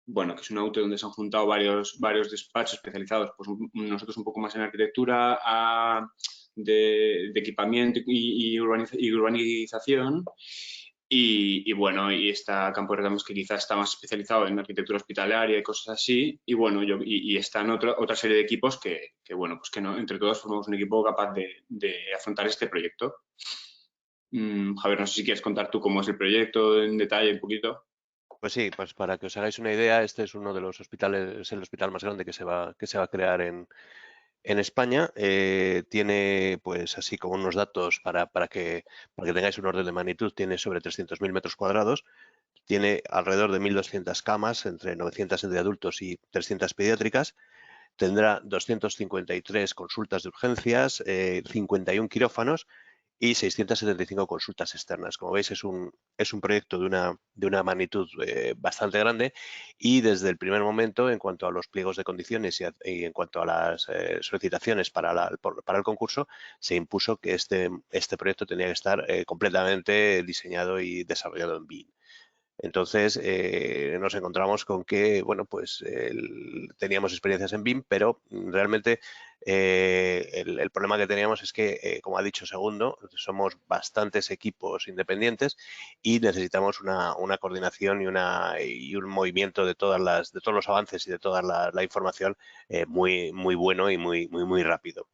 bueno, que es una UTE donde se han juntado varios despachos especializados, pues nosotros un poco más en arquitectura, de equipamiento y urbanización. Y bueno, y está Campo de Retamas que quizás está más especializado en arquitectura hospitalaria y cosas así. Y bueno, y están otra serie de equipos que bueno, pues que no, entre todos formamos un equipo capaz de afrontar este proyecto. Javier, no sé si quieres contar tú cómo es el proyecto en detalle un poquito. Pues sí, pues para que os hagáis una idea, este es uno de los hospitales, es el hospital más grande que se va a crear en España. Tiene, pues así como unos datos para que tengáis un orden de magnitud, tiene sobre 300.000 metros cuadrados, tiene alrededor de 1.200 camas, entre 900 entre adultos y 300 pediátricas, tendrá 253 consultas de urgencias, 51 quirófanos y 675 consultas externas. Como veis, es un proyecto de una magnitud bastante grande, y desde el primer momento, en cuanto a los pliegos de condiciones y en cuanto a las solicitaciones para el concurso, se impuso que este proyecto tenía que estar completamente diseñado y desarrollado en BIM. Entonces nos encontramos con que, bueno, pues teníamos experiencias en BIM, pero realmente el problema que teníamos es que, como ha dicho Segundo, somos bastantes equipos independientes y necesitamos una coordinación y un movimiento de todos los avances y de toda la información muy bueno y muy rápido.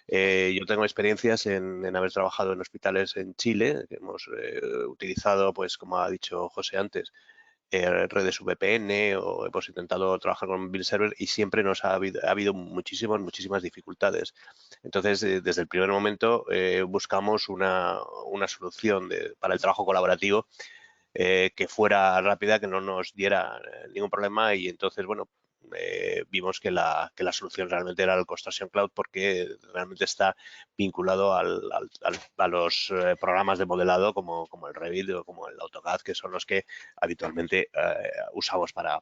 Yo tengo experiencias en haber trabajado en hospitales en Chile, que hemos utilizado, pues como ha dicho José antes, redes VPN, o hemos intentado trabajar con Bill Server, y siempre ha habido muchísimas dificultades. Entonces, desde el primer momento buscamos una solución para el trabajo colaborativo que fuera rápida, que no nos diera ningún problema, y entonces, bueno, vimos que la solución realmente era el Construction Cloud, porque realmente está vinculado a los programas de modelado como el Revit o como el AutoCAD, que son los que habitualmente usamos para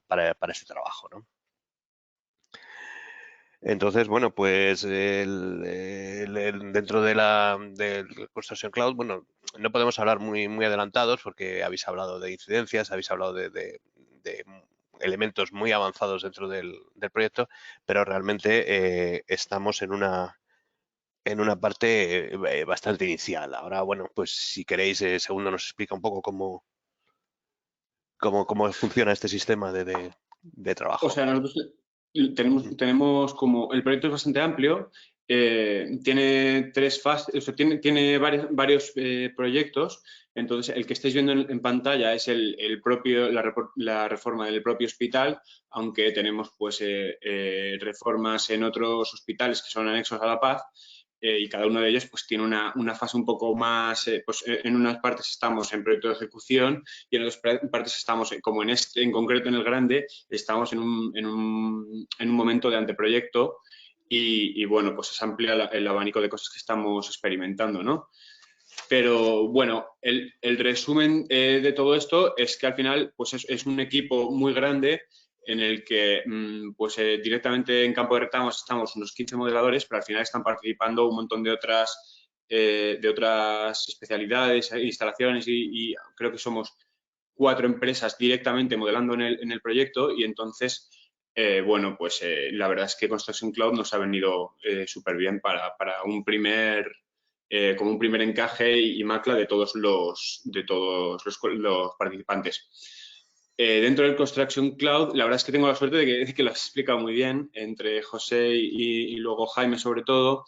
este trabajo, ¿no? Entonces, bueno, pues dentro del Construction Cloud, bueno, no podemos hablar muy adelantados, porque habéis hablado de incidencias, habéis hablado de elementos muy avanzados dentro del proyecto, pero realmente estamos en una parte bastante inicial. Ahora, bueno, pues si queréis, Segundo nos explica un poco cómo funciona este sistema de trabajo. O sea, nosotros tenemos como el proyecto es bastante amplio, tiene 3 fases, o sea, tiene varios proyectos. Entonces, el que estáis viendo en pantalla es la reforma del propio hospital, aunque tenemos pues reformas en otros hospitales que son anexos a La Paz. Y cada uno de ellos pues tiene una fase un poco más, pues en unas partes estamos en proyecto de ejecución y en otras partes estamos, como en concreto en el grande, estamos en un momento de anteproyecto, y bueno, pues es amplia el abanico de cosas que estamos experimentando, ¿no? Pero bueno, el resumen de todo esto es que al final pues es un equipo muy grande, en el que pues directamente en campo de rectamos estamos unos 15 modeladores, pero al final están participando un montón de otras especialidades, instalaciones, y creo que somos 4 empresas directamente modelando en el proyecto. Y entonces, bueno, pues la verdad es que Construction Cloud nos ha venido súper bien para como un primer encaje y macla de todos los participantes. Dentro del Construction Cloud, la verdad es que tengo la suerte de que lo has explicado muy bien, entre José y luego Jaime sobre todo.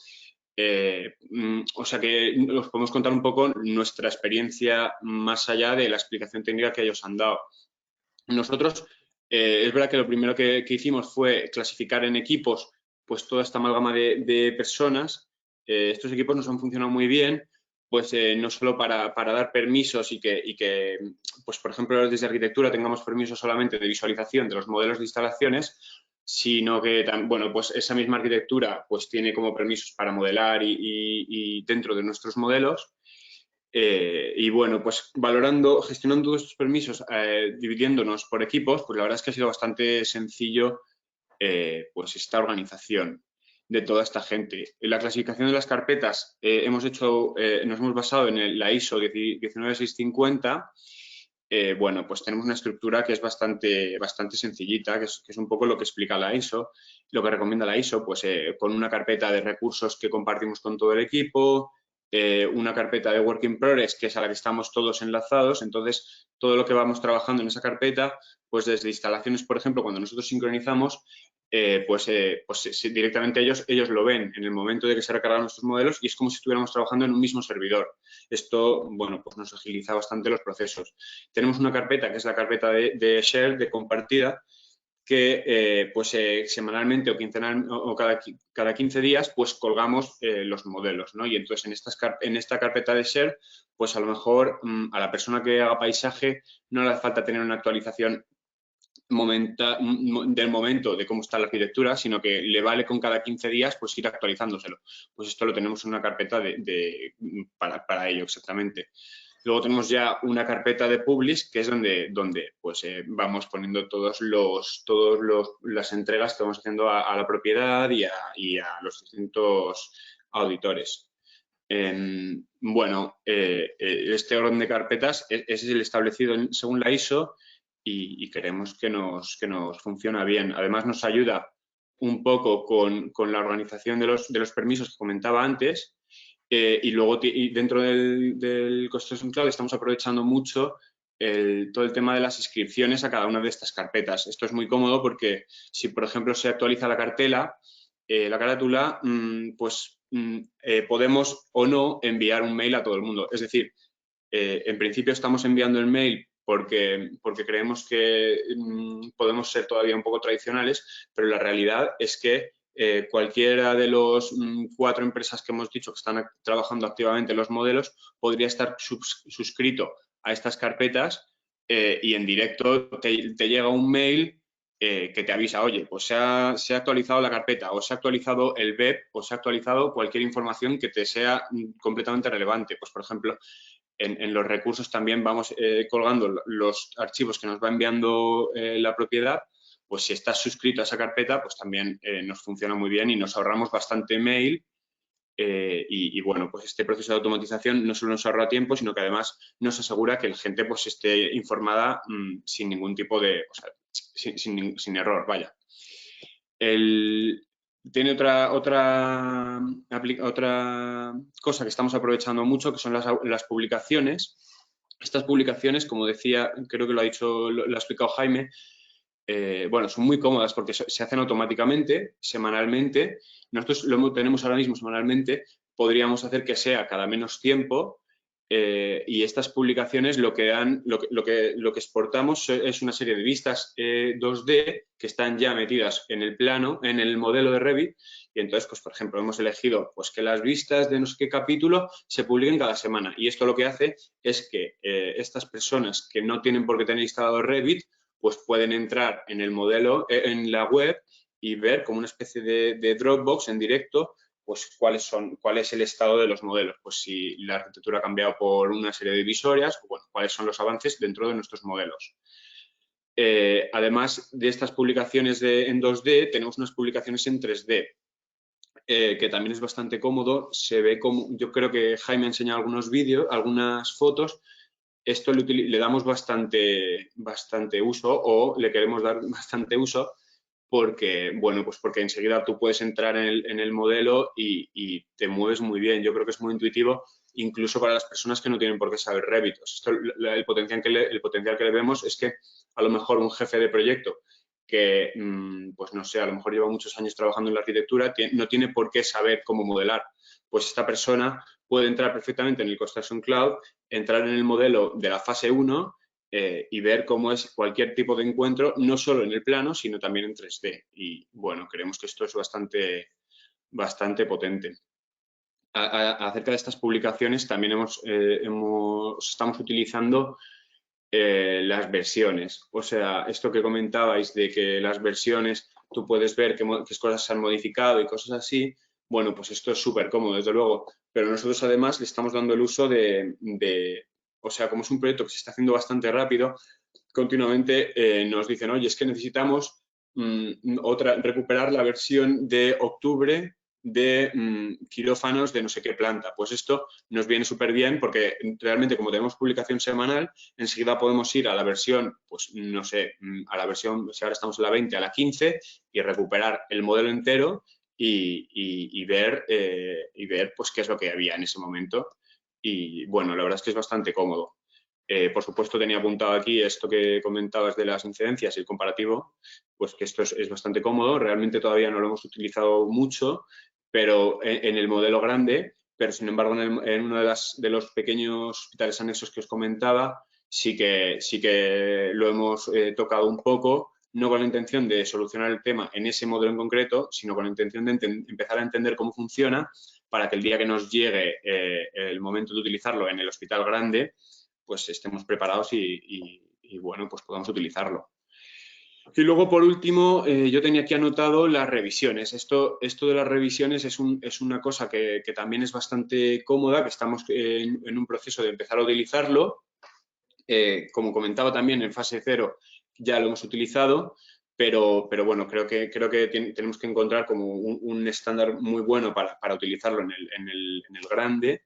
O sea que os podemos contar un poco nuestra experiencia más allá de la explicación técnica que ellos han dado. Nosotros, es verdad que lo primero que hicimos fue clasificar en equipos pues toda esta amalgama de personas. Estos equipos nos han funcionado muy bien, pues no solo para dar permisos y que, pues por ejemplo, desde arquitectura tengamos permisos solamente de visualización de los modelos de instalaciones, sino que, bueno, pues esa misma arquitectura pues tiene como permisos para modelar y dentro de nuestros modelos. Y bueno, pues gestionando todos estos permisos, dividiéndonos por equipos, pues la verdad es que ha sido bastante sencillo pues esta organización de toda esta gente. En la clasificación de las carpetas nos hemos basado en la ISO 19650. Bueno, pues tenemos una estructura que es bastante sencillita, que es un poco lo que explica la ISO, lo que recomienda la ISO, pues con una carpeta de recursos que compartimos con todo el equipo, una carpeta de Work in Progress, que es a la que estamos todos enlazados. Entonces, todo lo que vamos trabajando en esa carpeta, pues desde instalaciones, por ejemplo, cuando nosotros sincronizamos, pues directamente ellos lo ven en el momento de que se recargan nuestros modelos, y es como si estuviéramos trabajando en un mismo servidor. Esto, bueno, pues nos agiliza bastante los procesos. Tenemos una carpeta que es la carpeta de share, de compartida, que pues semanalmente o quincenalmente o cada 15 días pues colgamos los modelos, ¿no? Y entonces en esta carpeta de share, pues a lo mejor a la persona que haga paisaje no le hace falta tener una actualización del momento de cómo está la arquitectura, sino que le vale con cada 15 días pues ir actualizándoselo. Pues esto lo tenemos en una carpeta para ello exactamente. Luego tenemos ya una carpeta de Publish, que es donde pues, vamos poniendo todas las entregas que vamos haciendo a la propiedad y a los distintos auditores. Bueno, este orden de carpetas es el establecido según la ISO y creemos que nos funciona bien. Además, nos ayuda un poco con la organización de los permisos que comentaba antes. Y luego dentro del Construction Cloud estamos aprovechando mucho todo el tema de las inscripciones a cada una de estas carpetas. Esto es muy cómodo porque si, por ejemplo, se actualiza la cartela, la carátula, pues podemos o no enviar un mail a todo el mundo. Es decir, en principio estamos enviando el mail porque creemos que podemos ser todavía un poco tradicionales, pero la realidad es que cualquiera de los 4 empresas que hemos dicho que están trabajando activamente en los modelos podría estar suscrito a estas carpetas y en directo te llega un mail que te avisa, oye, pues se ha actualizado la carpeta o se ha actualizado el web o se ha actualizado cualquier información que te sea completamente relevante. Pues, por ejemplo, en los recursos también vamos colgando los archivos que nos va enviando la propiedad. Pues si estás suscrito a esa carpeta, pues también nos funciona muy bien y nos ahorramos bastante mail. Y bueno, pues este proceso de automatización no solo nos ahorra tiempo, sino que además nos asegura que la gente pues esté informada sin ningún tipo de, o sea, sin error, vaya. Tiene otra cosa que estamos aprovechando mucho, que son las publicaciones. Estas publicaciones, como decía, creo que lo ha explicado Jaime, bueno, son muy cómodas porque se hacen automáticamente, semanalmente. Nosotros lo tenemos ahora mismo semanalmente, podríamos hacer que sea cada menos tiempo y estas publicaciones lo que exportamos es una serie de vistas 2D que están ya metidas en el plano, en el modelo de Revit y entonces, pues por ejemplo, hemos elegido pues que las vistas de no sé qué capítulo se publiquen cada semana y esto lo que hace es que estas personas que no tienen por qué tener instalado Revit pues pueden entrar en el modelo, en la web y ver como una especie de Dropbox en directo, pues cuál es el estado de los modelos. Pues si la arquitectura ha cambiado por una serie de divisorias, bueno, cuáles son los avances dentro de nuestros modelos. Además de estas publicaciones en 2D, tenemos unas publicaciones en 3D, que también es bastante cómodo. Se ve como, yo creo que Jaime ha enseñado algunos vídeos, algunas fotos. Esto le damos bastante uso o le queremos dar bastante uso porque, bueno, pues porque enseguida tú puedes entrar en el modelo y te mueves muy bien. Yo creo que es muy intuitivo, incluso para las personas que no tienen por qué saber Revit. El potencial que le vemos es que a lo mejor un jefe de proyecto que, pues no sé, a lo mejor lleva muchos años trabajando en la arquitectura, no tiene por qué saber cómo modelar. Pues esta persona puede entrar perfectamente en el Construction Cloud, entrar en el modelo de la fase 1 y ver cómo es cualquier tipo de encuentro, no solo en el plano, sino también en 3D. Y bueno, creemos que esto es bastante potente. Acerca de estas publicaciones, también estamos utilizando las versiones. O sea, esto que comentabais de que las versiones, tú puedes ver qué cosas se han modificado y cosas así. Bueno, pues esto es súper cómodo, desde luego. Pero nosotros además le estamos dando el uso o sea, como es un proyecto que se está haciendo bastante rápido, continuamente nos dicen, oye, es que necesitamos recuperar la versión de octubre de quirófanos de no sé qué planta. Pues esto nos viene súper bien porque realmente como tenemos publicación semanal, enseguida podemos ir a la versión, pues no sé, a la versión, si ahora estamos en la 20, a la 15 y recuperar el modelo entero y ver pues qué es lo que había en ese momento. Y bueno, la verdad es que es bastante cómodo. Por supuesto, tenía apuntado aquí esto que comentabas de las incidencias y el comparativo, pues que esto es bastante cómodo. Realmente todavía no lo hemos utilizado mucho, pero en el modelo grande, pero sin embargo en uno de los pequeños hospitales anexos que os comentaba, sí que lo hemos tocado un poco, no con la intención de solucionar el tema en ese modelo en concreto, sino con la intención de empezar a entender cómo funciona para que el día que nos llegue el momento de utilizarlo en el hospital grande, pues estemos preparados y bueno, pues podamos utilizarlo. Y luego, por último, yo tenía aquí anotado las revisiones. Esto de las revisiones es una cosa que también es bastante cómoda, que estamos en un proceso de empezar a utilizarlo. Como comentaba también, en fase 0 ya lo hemos utilizado, pero bueno, creo que tenemos que encontrar como un estándar muy bueno para utilizarlo en el grande.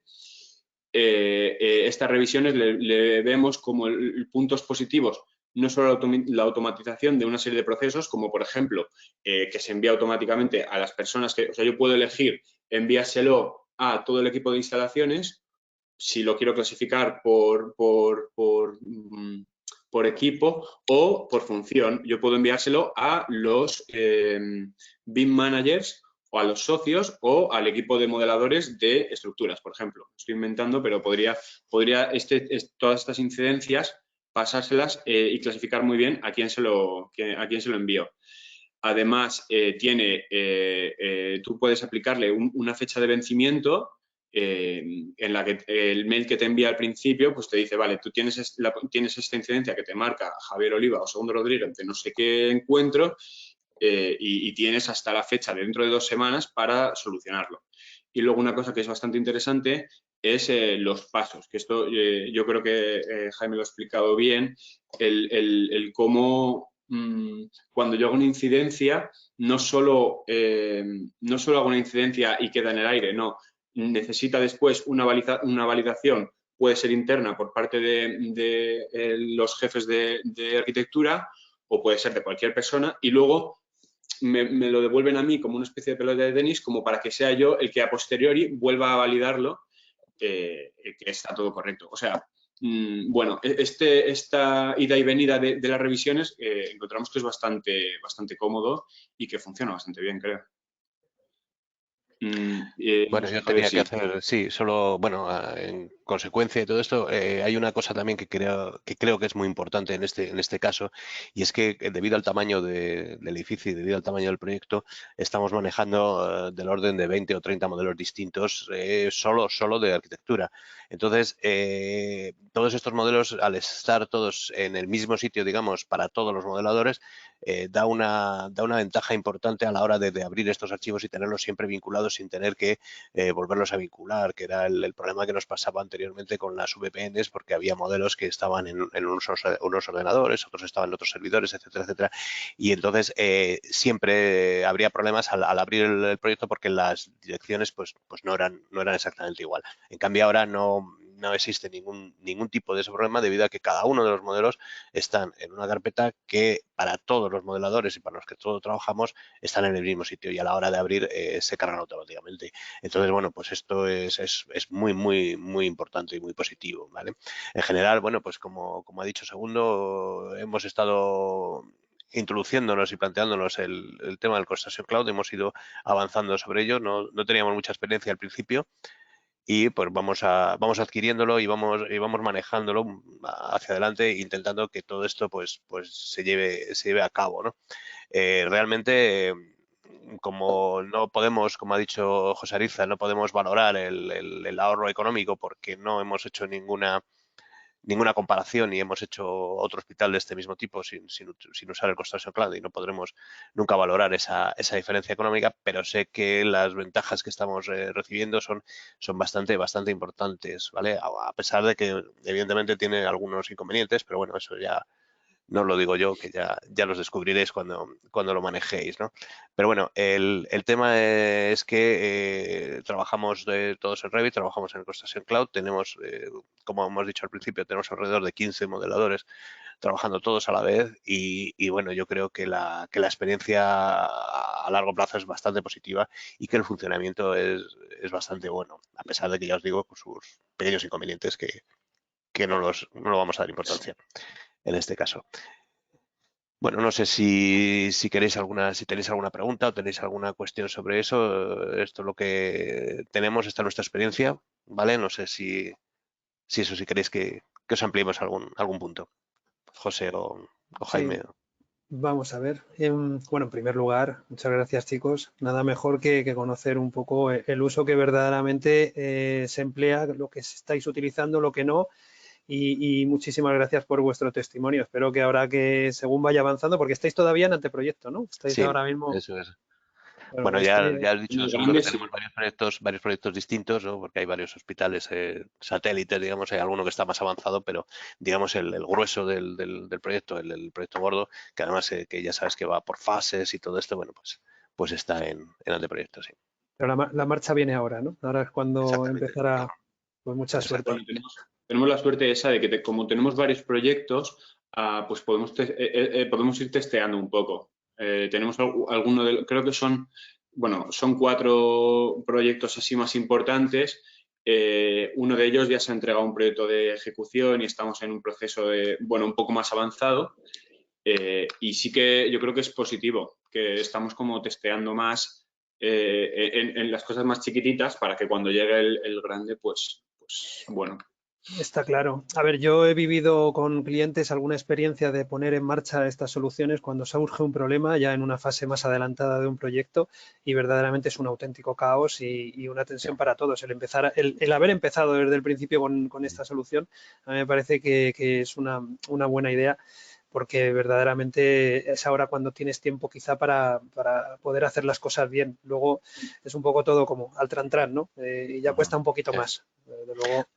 Estas revisiones le vemos como puntos positivos, no solo la automatización de una serie de procesos, como por ejemplo, que se envía automáticamente a las personas que, o sea, yo puedo elegir enviárselo a todo el equipo de instalaciones, si lo quiero clasificar por equipo o por función. Yo puedo enviárselo a los BIM managers o a los socios o al equipo de modeladores de estructuras, por ejemplo. Estoy inventando, pero podría todas estas incidencias pasárselas y clasificar muy bien a quién se lo envío. Además, tú puedes aplicarle una fecha de vencimiento en la que el mail que te envía al principio pues te dice, vale, tú tienes esta incidencia que te marca Javier Oliva o Segundo Rodríguez de no sé qué encuentro y tienes hasta la fecha dentro de 2 semanas para solucionarlo. Y luego una cosa que es bastante interesante es los pasos, que esto yo creo que Jaime lo ha explicado bien, el cómo cuando yo hago una incidencia no solo hago una incidencia y queda en el aire, no, necesita después una validación, puede ser interna por parte de los jefes de arquitectura o puede ser de cualquier persona y luego me lo devuelven a mí como una especie de pelota de tenis como para que sea yo el que a posteriori vuelva a validarlo que está todo correcto. O sea, bueno, esta ida y venida de las revisiones encontramos que es bastante cómodo y que funciona bastante bien, creo. Bueno, yo tenía que hacer, sí, solo, bueno, en consecuencia de todo esto, hay una cosa también que creo que es muy importante en este caso, y es que debido al tamaño del edificio y debido al tamaño del proyecto, estamos manejando del orden de 20 o 30 modelos distintos solo de arquitectura. Entonces, todos estos modelos, al estar todos en el mismo sitio, digamos, para todos los modeladores, da una ventaja importante a la hora de abrir estos archivos y tenerlos siempre vinculados sin tener que volverlos a vincular, que era el problema que nos pasaba anteriormente con las VPNs, porque había modelos que estaban en unos ordenadores, otros estaban en otros servidores, etcétera, etcétera. Y entonces siempre habría problemas al abrir el proyecto porque las direcciones pues no eran exactamente igual. En cambio, ahora no existe ningún tipo de ese problema debido a que cada uno de los modelos están en una carpeta que para todos los modeladores y para los que todos trabajamos están en el mismo sitio y a la hora de abrir se cargan automáticamente. Entonces, bueno, pues esto es muy importante y muy positivo, ¿vale? En general, bueno, pues como ha dicho Segundo, hemos estado introduciéndonos y planteándonos el tema del Construction Cloud, hemos ido avanzando sobre ello, no teníamos mucha experiencia al principio, y pues vamos adquiriéndolo y vamos manejándolo hacia adelante intentando que todo esto pues se lleve a cabo, ¿no? Realmente como no podemos, como ha dicho José Ariza, no podemos valorar el ahorro económico porque no hemos hecho ninguna comparación y hemos hecho otro hospital de este mismo tipo sin usar el Construction Cloud y no podremos nunca valorar esa diferencia económica, pero sé que las ventajas que estamos recibiendo son bastante importantes, ¿vale? A pesar de que evidentemente tiene algunos inconvenientes, pero bueno, eso ya no lo digo yo, que ya los descubriréis cuando lo manejéis, ¿no? Pero bueno, el tema es que trabajamos todos en Revit, trabajamos en Construction Cloud, tenemos, como hemos dicho al principio, tenemos alrededor de 15 modeladores trabajando todos a la vez y bueno, yo creo que la experiencia a largo plazo es bastante positiva y que el funcionamiento es bastante bueno, a pesar de que ya os digo, con sus pequeños inconvenientes que no lo vamos a dar importancia en este caso. Bueno, no sé si tenéis alguna pregunta o tenéis alguna cuestión sobre eso. Esto es lo que tenemos, esta es nuestra experiencia, ¿vale? No sé si queréis que os ampliemos algún punto. José o Jaime. Sí. Vamos a ver. Bueno, en primer lugar, muchas gracias, chicos. Nada mejor que conocer un poco el uso que verdaderamente se emplea, lo que estáis utilizando, lo que no, y muchísimas gracias por vuestro testimonio. Espero que ahora que según vaya avanzando, porque estáis todavía en anteproyecto, ¿no? Estáis Sí, ahora mismo. eso es. Bueno, ya has dicho muy seguro que grande, tenemos sí. varios proyectos distintos, ¿no? Porque hay varios hospitales satélites, digamos, hay alguno que está más avanzado, pero digamos el grueso del proyecto, el proyecto gordo, que además que ya sabes que va por fases y todo esto, bueno, pues está en anteproyecto, sí. Pero la marcha viene ahora, ¿no? Ahora es cuando Exactamente. empezará. Pues mucha suerte. Bueno, tenemos la suerte esa de que como tenemos varios proyectos, pues podemos ir testeando un poco. Tenemos alguno creo que son 4 proyectos así más importantes. Uno de ellos ya se ha entregado un proyecto de ejecución y estamos en un proceso un poco más avanzado. Y sí que yo creo que es positivo, que estamos como testeando más en las cosas más chiquititas para que cuando llegue el grande, pues bueno. Está claro. A ver, yo he vivido con clientes alguna experiencia de poner en marcha estas soluciones cuando surge un problema ya en una fase más adelantada de un proyecto y verdaderamente es un auténtico caos y una tensión para todos. El haber empezado desde el principio con esta solución, a mí me parece que es una buena idea, porque verdaderamente es ahora cuando tienes tiempo quizá para poder hacer las cosas bien. Luego es un poco todo como al tran, ¿no? Y ya cuesta un poquito más. Desde luego.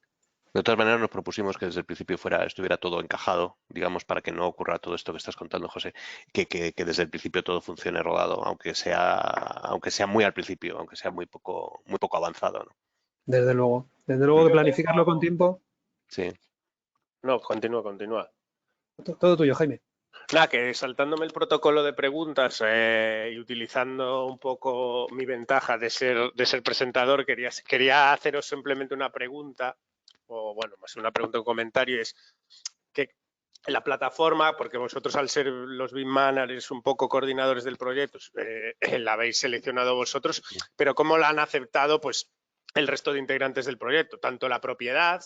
De todas maneras, nos propusimos que desde el principio estuviera todo encajado, digamos, para que no ocurra todo esto que estás contando, José, que desde el principio todo funcione rodado, aunque sea muy al principio, aunque sea muy poco avanzado, ¿no? Desde luego que planificarlo con tiempo. Sí. No, continúa. Todo tuyo, Jaime. Nada, que saltándome el protocolo de preguntas y utilizando un poco mi ventaja de ser presentador, quería haceros simplemente una pregunta, o bueno, más una pregunta o un comentario, es que la plataforma, porque vosotros al ser los BIM managers, un poco coordinadores del proyecto, la habéis seleccionado vosotros, pero ¿cómo la han aceptado pues el resto de integrantes del proyecto? Tanto la propiedad,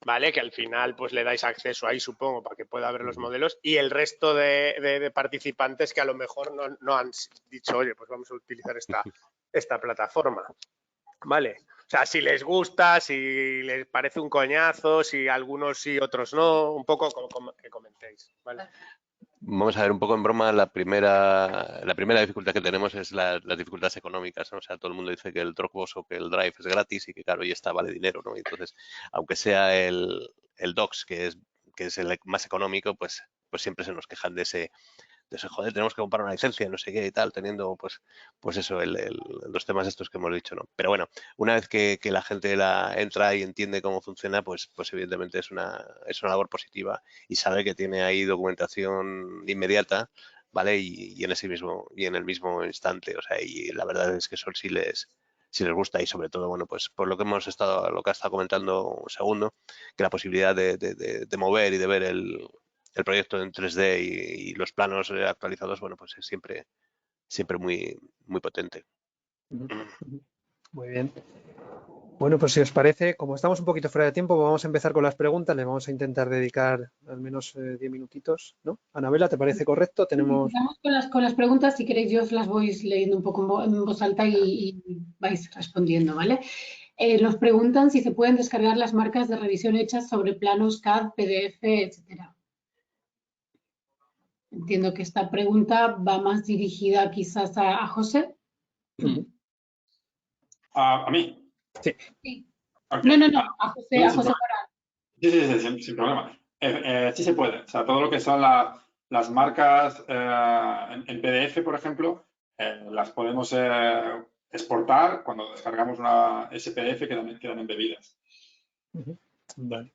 ¿vale? Que al final pues le dais acceso ahí, supongo, para que pueda ver los modelos, y el resto de participantes que a lo mejor no han dicho, oye, pues vamos a utilizar esta plataforma, ¿vale? O sea, si les gusta, si les parece un coñazo, si algunos sí, otros no, un poco que comentéis, ¿vale? Vamos a ver un poco en broma, la primera dificultad que tenemos es las dificultades económicas, ¿no? O sea, todo el mundo dice que el Dropbox o que el Drive es gratis y que claro, y esta vale dinero, ¿no? Y entonces, aunque sea el Docs, que es el más económico, pues siempre se nos quejan de ese, joder, tenemos que comprar una licencia, no sé qué y tal, teniendo pues eso, los temas estos que hemos dicho, ¿no? Pero bueno, una vez que la gente entra y entiende cómo funciona, pues evidentemente es una labor positiva y sabe que tiene ahí documentación inmediata, ¿vale? Y en el mismo instante, o sea, y la verdad es que eso sí les gusta y sobre todo, bueno, pues por lo que ha estado comentando un segundo, que la posibilidad de mover y de ver el proyecto en 3D y los planos actualizados, bueno, pues es siempre muy, muy potente. Muy bien. Bueno, pues si os parece, como estamos un poquito fuera de tiempo, vamos a empezar con las preguntas. Le vamos a intentar dedicar al menos 10 minutitos, ¿no? Anabela, ¿te parece correcto? Tenemos... Empezamos con las preguntas. Si queréis, yo os las voy leyendo un poco en voz alta y vais respondiendo, ¿vale? Nos preguntan si se pueden descargar las marcas de revisión hechas sobre planos CAD, PDF, etcétera. Entiendo que esta pregunta va más dirigida quizás a José. ¿A mí? Sí. Okay. No, a José Morán. Sí, sin problema. Sí se puede. O sea, todo lo que son las marcas en PDF, por ejemplo, las podemos exportar cuando descargamos una SPDF, quedan embebidas. Vale.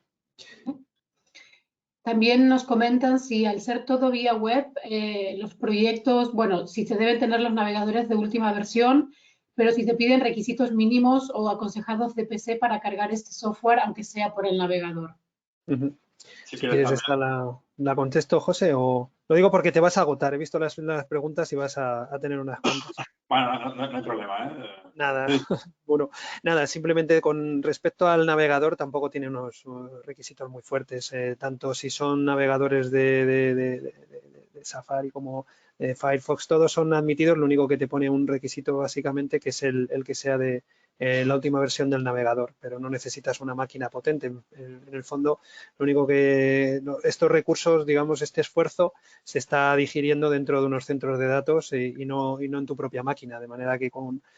También nos comentan si al ser todo vía web, los proyectos, bueno, si se deben tener los navegadores de última versión, pero si se piden requisitos mínimos o aconsejados de PC para cargar este software, aunque sea por el navegador. Si quieres esta la contesto, José, o lo digo porque te vas a agotar. He visto las preguntas y vas a tener unas cuantas. Bueno, no hay problema, ¿eh? Nada, bueno, nada, simplemente con respecto al navegador tampoco tiene unos requisitos muy fuertes, tanto si son navegadores de Safari como de Firefox, todos son admitidos, lo único que te pone un requisito básicamente que es el que sea de la última versión del navegador, pero no necesitas una máquina potente. En el fondo, lo único que estos recursos, digamos, este esfuerzo se está digiriendo dentro de unos centros de datos y no en tu propia máquina, de manera que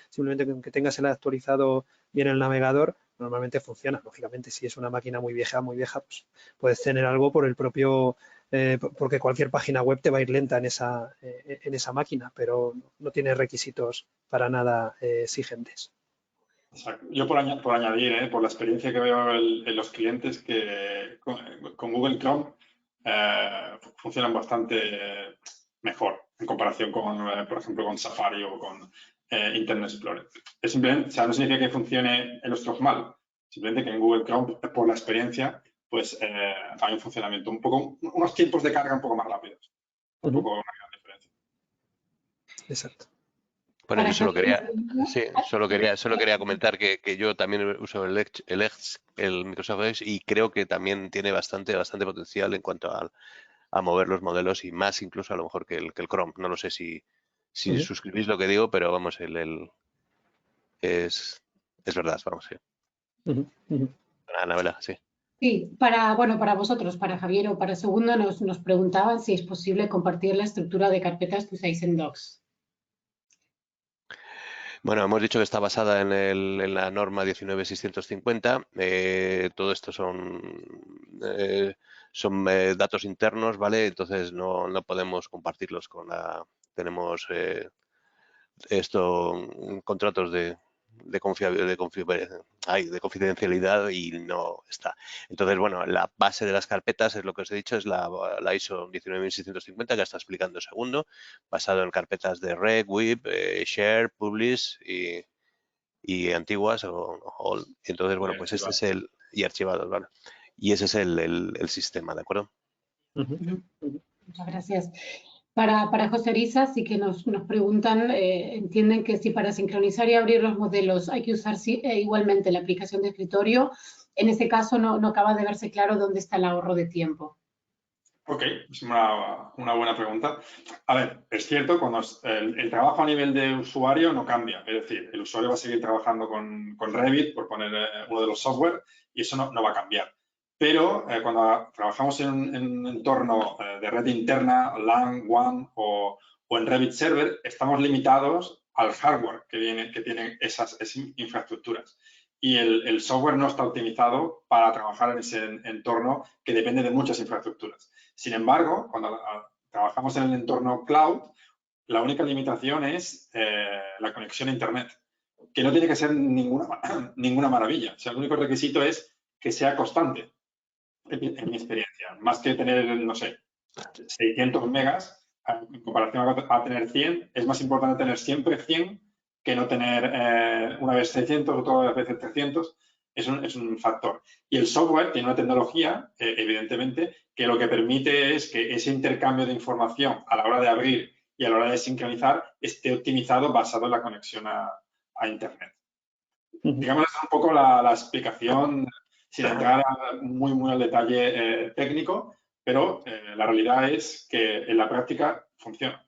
simplemente con que tengas el actualizado bien el navegador, normalmente funciona. Lógicamente, si es una máquina muy vieja, pues puedes tener algo por el propio, porque cualquier página web te va a ir lenta en esa máquina, pero no tiene requisitos para nada exigentes. Exacto. Yo por añadir, por la experiencia que veo en los clientes, que con Google Chrome funcionan bastante mejor en comparación con, por ejemplo, con Safari o con Internet Explorer. Simplemente, o sea, no significa que funcione en los mal, simplemente que en Google Chrome, por la experiencia, pues hay un funcionamiento unos tiempos de carga un poco más rápidos. Un poco una gran diferencia. Exacto. Bueno, yo solo quería comentar que yo también uso el Microsoft Edge, y creo que también tiene bastante potencial en cuanto a mover los modelos, y más incluso a lo mejor que el Chrome. No lo sé si suscribís lo que digo, pero vamos, es verdad, vamos, sí. Anabela, sí. Sí, para vosotros, para Javier o para Segundo, nos preguntaban si es posible compartir la estructura de carpetas que usáis en Docs. Bueno, hemos dicho que está basada en la norma 19650. Todo esto son datos internos, ¿vale? Entonces no podemos compartirlos tenemos contratos de confidencialidad y no está. Entonces, bueno, la base de las carpetas es lo que os he dicho, es la ISO 19650 que está explicando Segundo, basado en carpetas de reg, web, share, publish y antiguas o entonces, bueno, pues este es y archivados, ¿vale? Y ese es el sistema, ¿de acuerdo? Muchas gracias. Para José Risa, sí que nos preguntan, entienden que si para sincronizar y abrir los modelos hay que usar igualmente la aplicación de escritorio, en ese caso no acaba de verse claro dónde está el ahorro de tiempo. Ok, es una buena pregunta. A ver, es cierto, cuando el trabajo a nivel de usuario no cambia. Es decir, el usuario va a seguir trabajando con Revit, por poner uno de los software, y eso no va a cambiar. Pero cuando trabajamos en un entorno de red interna, LAN, WAN o en Revit Server, estamos limitados al hardware que tienen esas infraestructuras. Y el software no está optimizado para trabajar en ese entorno que depende de muchas infraestructuras. Sin embargo, cuando trabajamos en el entorno cloud, la única limitación es la conexión a Internet, que no tiene que ser ninguna maravilla. O sea, el único requisito es que sea constante, en mi experiencia. Más que tener, no sé, 600 megas, en comparación a tener 100, es más importante tener siempre 100 que no tener una vez 600, otra vez 300. Es un factor. Y el software tiene una tecnología, evidentemente, que lo que permite es que ese intercambio de información a la hora de abrir y a la hora de sincronizar esté optimizado basado en la conexión a Internet. Digamos, es un poco la explicación, sin entrar muy al detalle técnico, pero la realidad es que en la práctica funciona.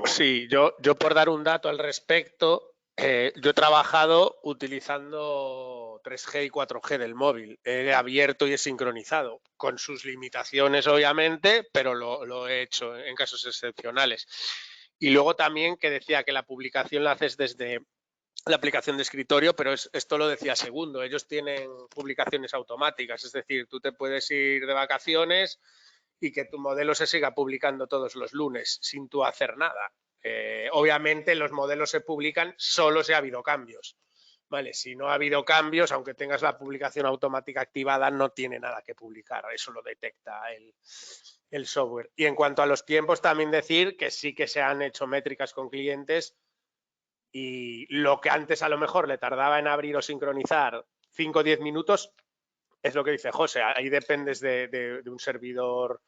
Sí, yo por dar un dato al respecto, yo he trabajado utilizando 3G y 4G del móvil. He abierto y he sincronizado, con sus limitaciones obviamente, pero lo he hecho en casos excepcionales. Y luego también que decía que la publicación la haces desde la aplicación de escritorio, pero esto lo decía Segundo. Ellos tienen publicaciones automáticas, es decir, tú te puedes ir de vacaciones y que tu modelo se siga publicando todos los lunes sin tú hacer nada. Obviamente los modelos se publican solo si ha habido cambios. Vale, si no ha habido cambios, aunque tengas la publicación automática activada, no tiene nada que publicar. Eso lo detecta el software. Y en cuanto a los tiempos, también decir que sí que se han hecho métricas con clientes y lo que antes a lo mejor le tardaba en abrir o sincronizar 5 o 10 minutos, es lo que dice José, ahí dependes de un servidor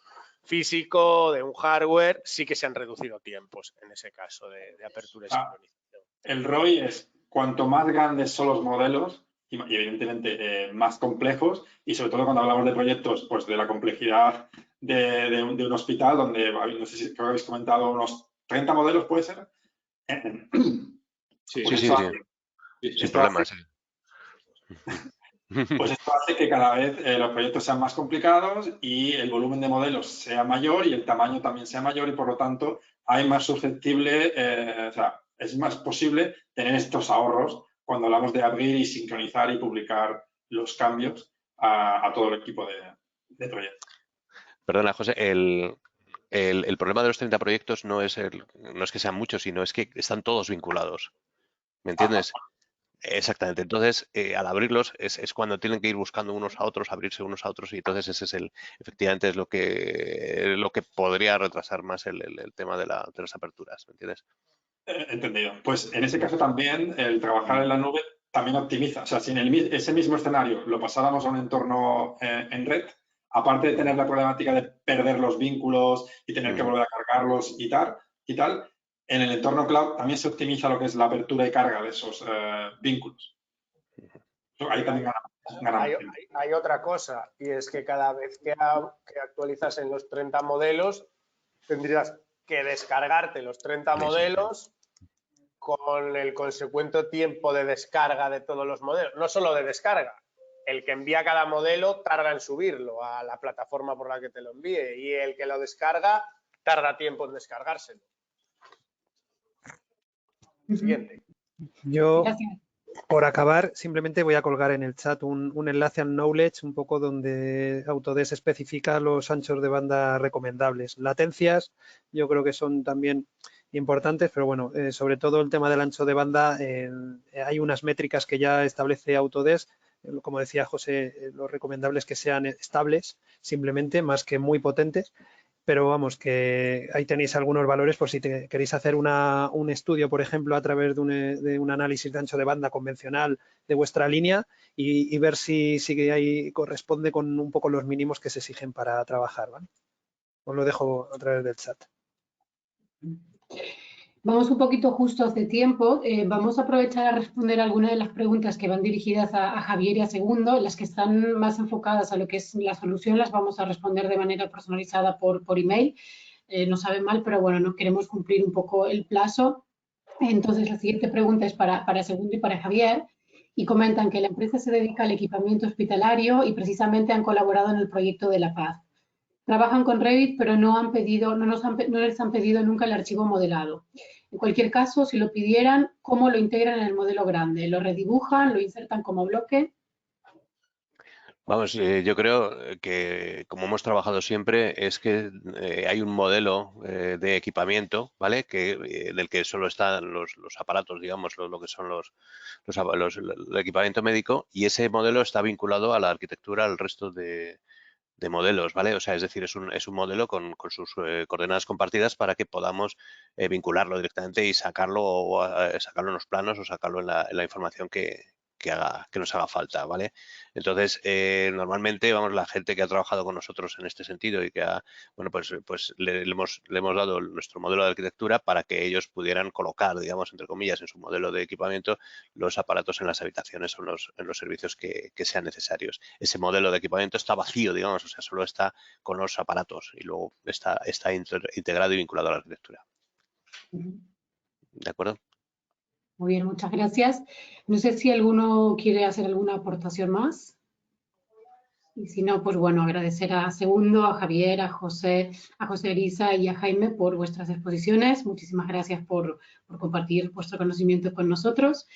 físico, de un hardware, sí que se han reducido tiempos en ese caso de apertura y sincronización. El ROI es cuanto más grandes son los modelos y evidentemente más complejos, y sobre todo cuando hablamos de proyectos pues de la complejidad de un hospital donde, no sé si habéis comentado, unos 30 modelos, ¿puede ser? Sí. Sin problema, sí. Pues esto hace que cada vez los proyectos sean más complicados y el volumen de modelos sea mayor y el tamaño también sea mayor y por lo tanto hay más susceptible, o sea, es más posible tener estos ahorros cuando hablamos de abrir y sincronizar y publicar los cambios a todo el equipo de proyecto. Perdona, José, el problema de los 30 proyectos no es que sean muchos, sino es que están todos vinculados. ¿Me entiendes? Exactamente. Entonces, al abrirlos es cuando tienen que ir buscando unos a otros, abrirse unos a otros, y entonces ese es efectivamente es lo que podría retrasar más el tema de las aperturas, ¿me entiendes? Entendido. Pues en ese caso también el trabajar en la nube también optimiza. O sea, si en ese mismo escenario lo pasáramos a un entorno en red, aparte de tener la problemática de perder los vínculos y tener que volver a cargarlos y tal, en el entorno cloud también se optimiza lo que es la apertura y carga de esos vínculos. Ahí también ganamos. Hay otra cosa, y es que cada vez que actualizas en los 30 modelos, tendrías que descargarte los 30 modelos con el consecuente tiempo de descarga de todos los modelos. No solo de descarga, el que envía cada modelo tarda en subirlo a la plataforma por la que te lo envíe y el que lo descarga tarda tiempo en descargárselo. Siguiente. Yo, Gracias. por acabar, simplemente voy a colgar en el chat un enlace al Knowledge, un poco donde Autodesk especifica los anchos de banda recomendables. Latencias, yo creo que son también importantes, pero bueno, sobre todo el tema del ancho de banda, hay unas métricas que ya establece Autodesk. Como decía José, lo recomendable es que sean estables, simplemente, más que muy potentes. Pero vamos, que ahí tenéis algunos valores por si queréis hacer un estudio, por ejemplo, a través de un análisis de ancho de banda convencional de vuestra línea y ver si ahí corresponde con un poco los mínimos que se exigen para trabajar, ¿vale? Os lo dejo a través del chat. Vamos un poquito justos de tiempo. Vamos a aprovechar a responder algunas de las preguntas que van dirigidas a Javier y a Segundo. Las que están más enfocadas a lo que es la solución las vamos a responder de manera personalizada por email. No sabe mal, pero bueno, no queremos cumplir un poco el plazo. Entonces, la siguiente pregunta es para Segundo y para Javier. Y comentan que la empresa se dedica al equipamiento hospitalario y precisamente han colaborado en el proyecto de La Paz. Trabajan con Revit, pero no les han pedido nunca el archivo modelado. En cualquier caso, si lo pidieran, ¿cómo lo integran en el modelo grande? ¿Lo redibujan? ¿Lo insertan como bloque? Vamos, yo creo que como hemos trabajado siempre es que hay un modelo de equipamiento, ¿vale? Del que solo están los aparatos, digamos, lo que son el equipamiento médico, y ese modelo está vinculado a la arquitectura, al resto de modelos, ¿vale? O sea, es decir, es un modelo con sus coordenadas compartidas para que podamos vincularlo directamente y sacarlo en los planos o sacarlo en la información que nos haga falta, ¿vale? Entonces, normalmente, vamos, la gente que ha trabajado con nosotros en este sentido y que bueno, pues le hemos dado nuestro modelo de arquitectura para que ellos pudieran colocar, digamos, entre comillas, en su modelo de equipamiento los aparatos en las habitaciones o en los servicios que sean necesarios. Ese modelo de equipamiento está vacío, digamos, o sea, solo está con los aparatos y luego está integrado y vinculado a la arquitectura. ¿De acuerdo? Muy bien, muchas gracias. No sé si alguno quiere hacer alguna aportación más. Y si no, pues bueno, agradecer a Segundo, a Javier, a José Elisa y a Jaime por vuestras exposiciones. Muchísimas gracias por compartir vuestro conocimiento con nosotros.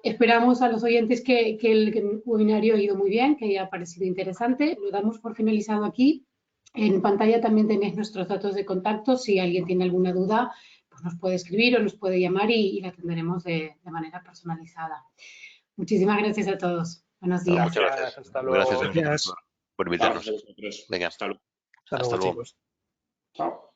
Esperamos a los oyentes que el webinario ha ido muy bien, que haya parecido interesante. Lo damos por finalizado aquí. En pantalla también tenéis nuestros datos de contacto. Si alguien tiene alguna duda, pues nos puede escribir o nos puede llamar y la atenderemos de manera personalizada. Muchísimas gracias a todos. Buenos días. Muchas gracias. Hasta luego. Gracias por invitarnos. Venga, Hasta luego. Hasta luego, chicos. Chao.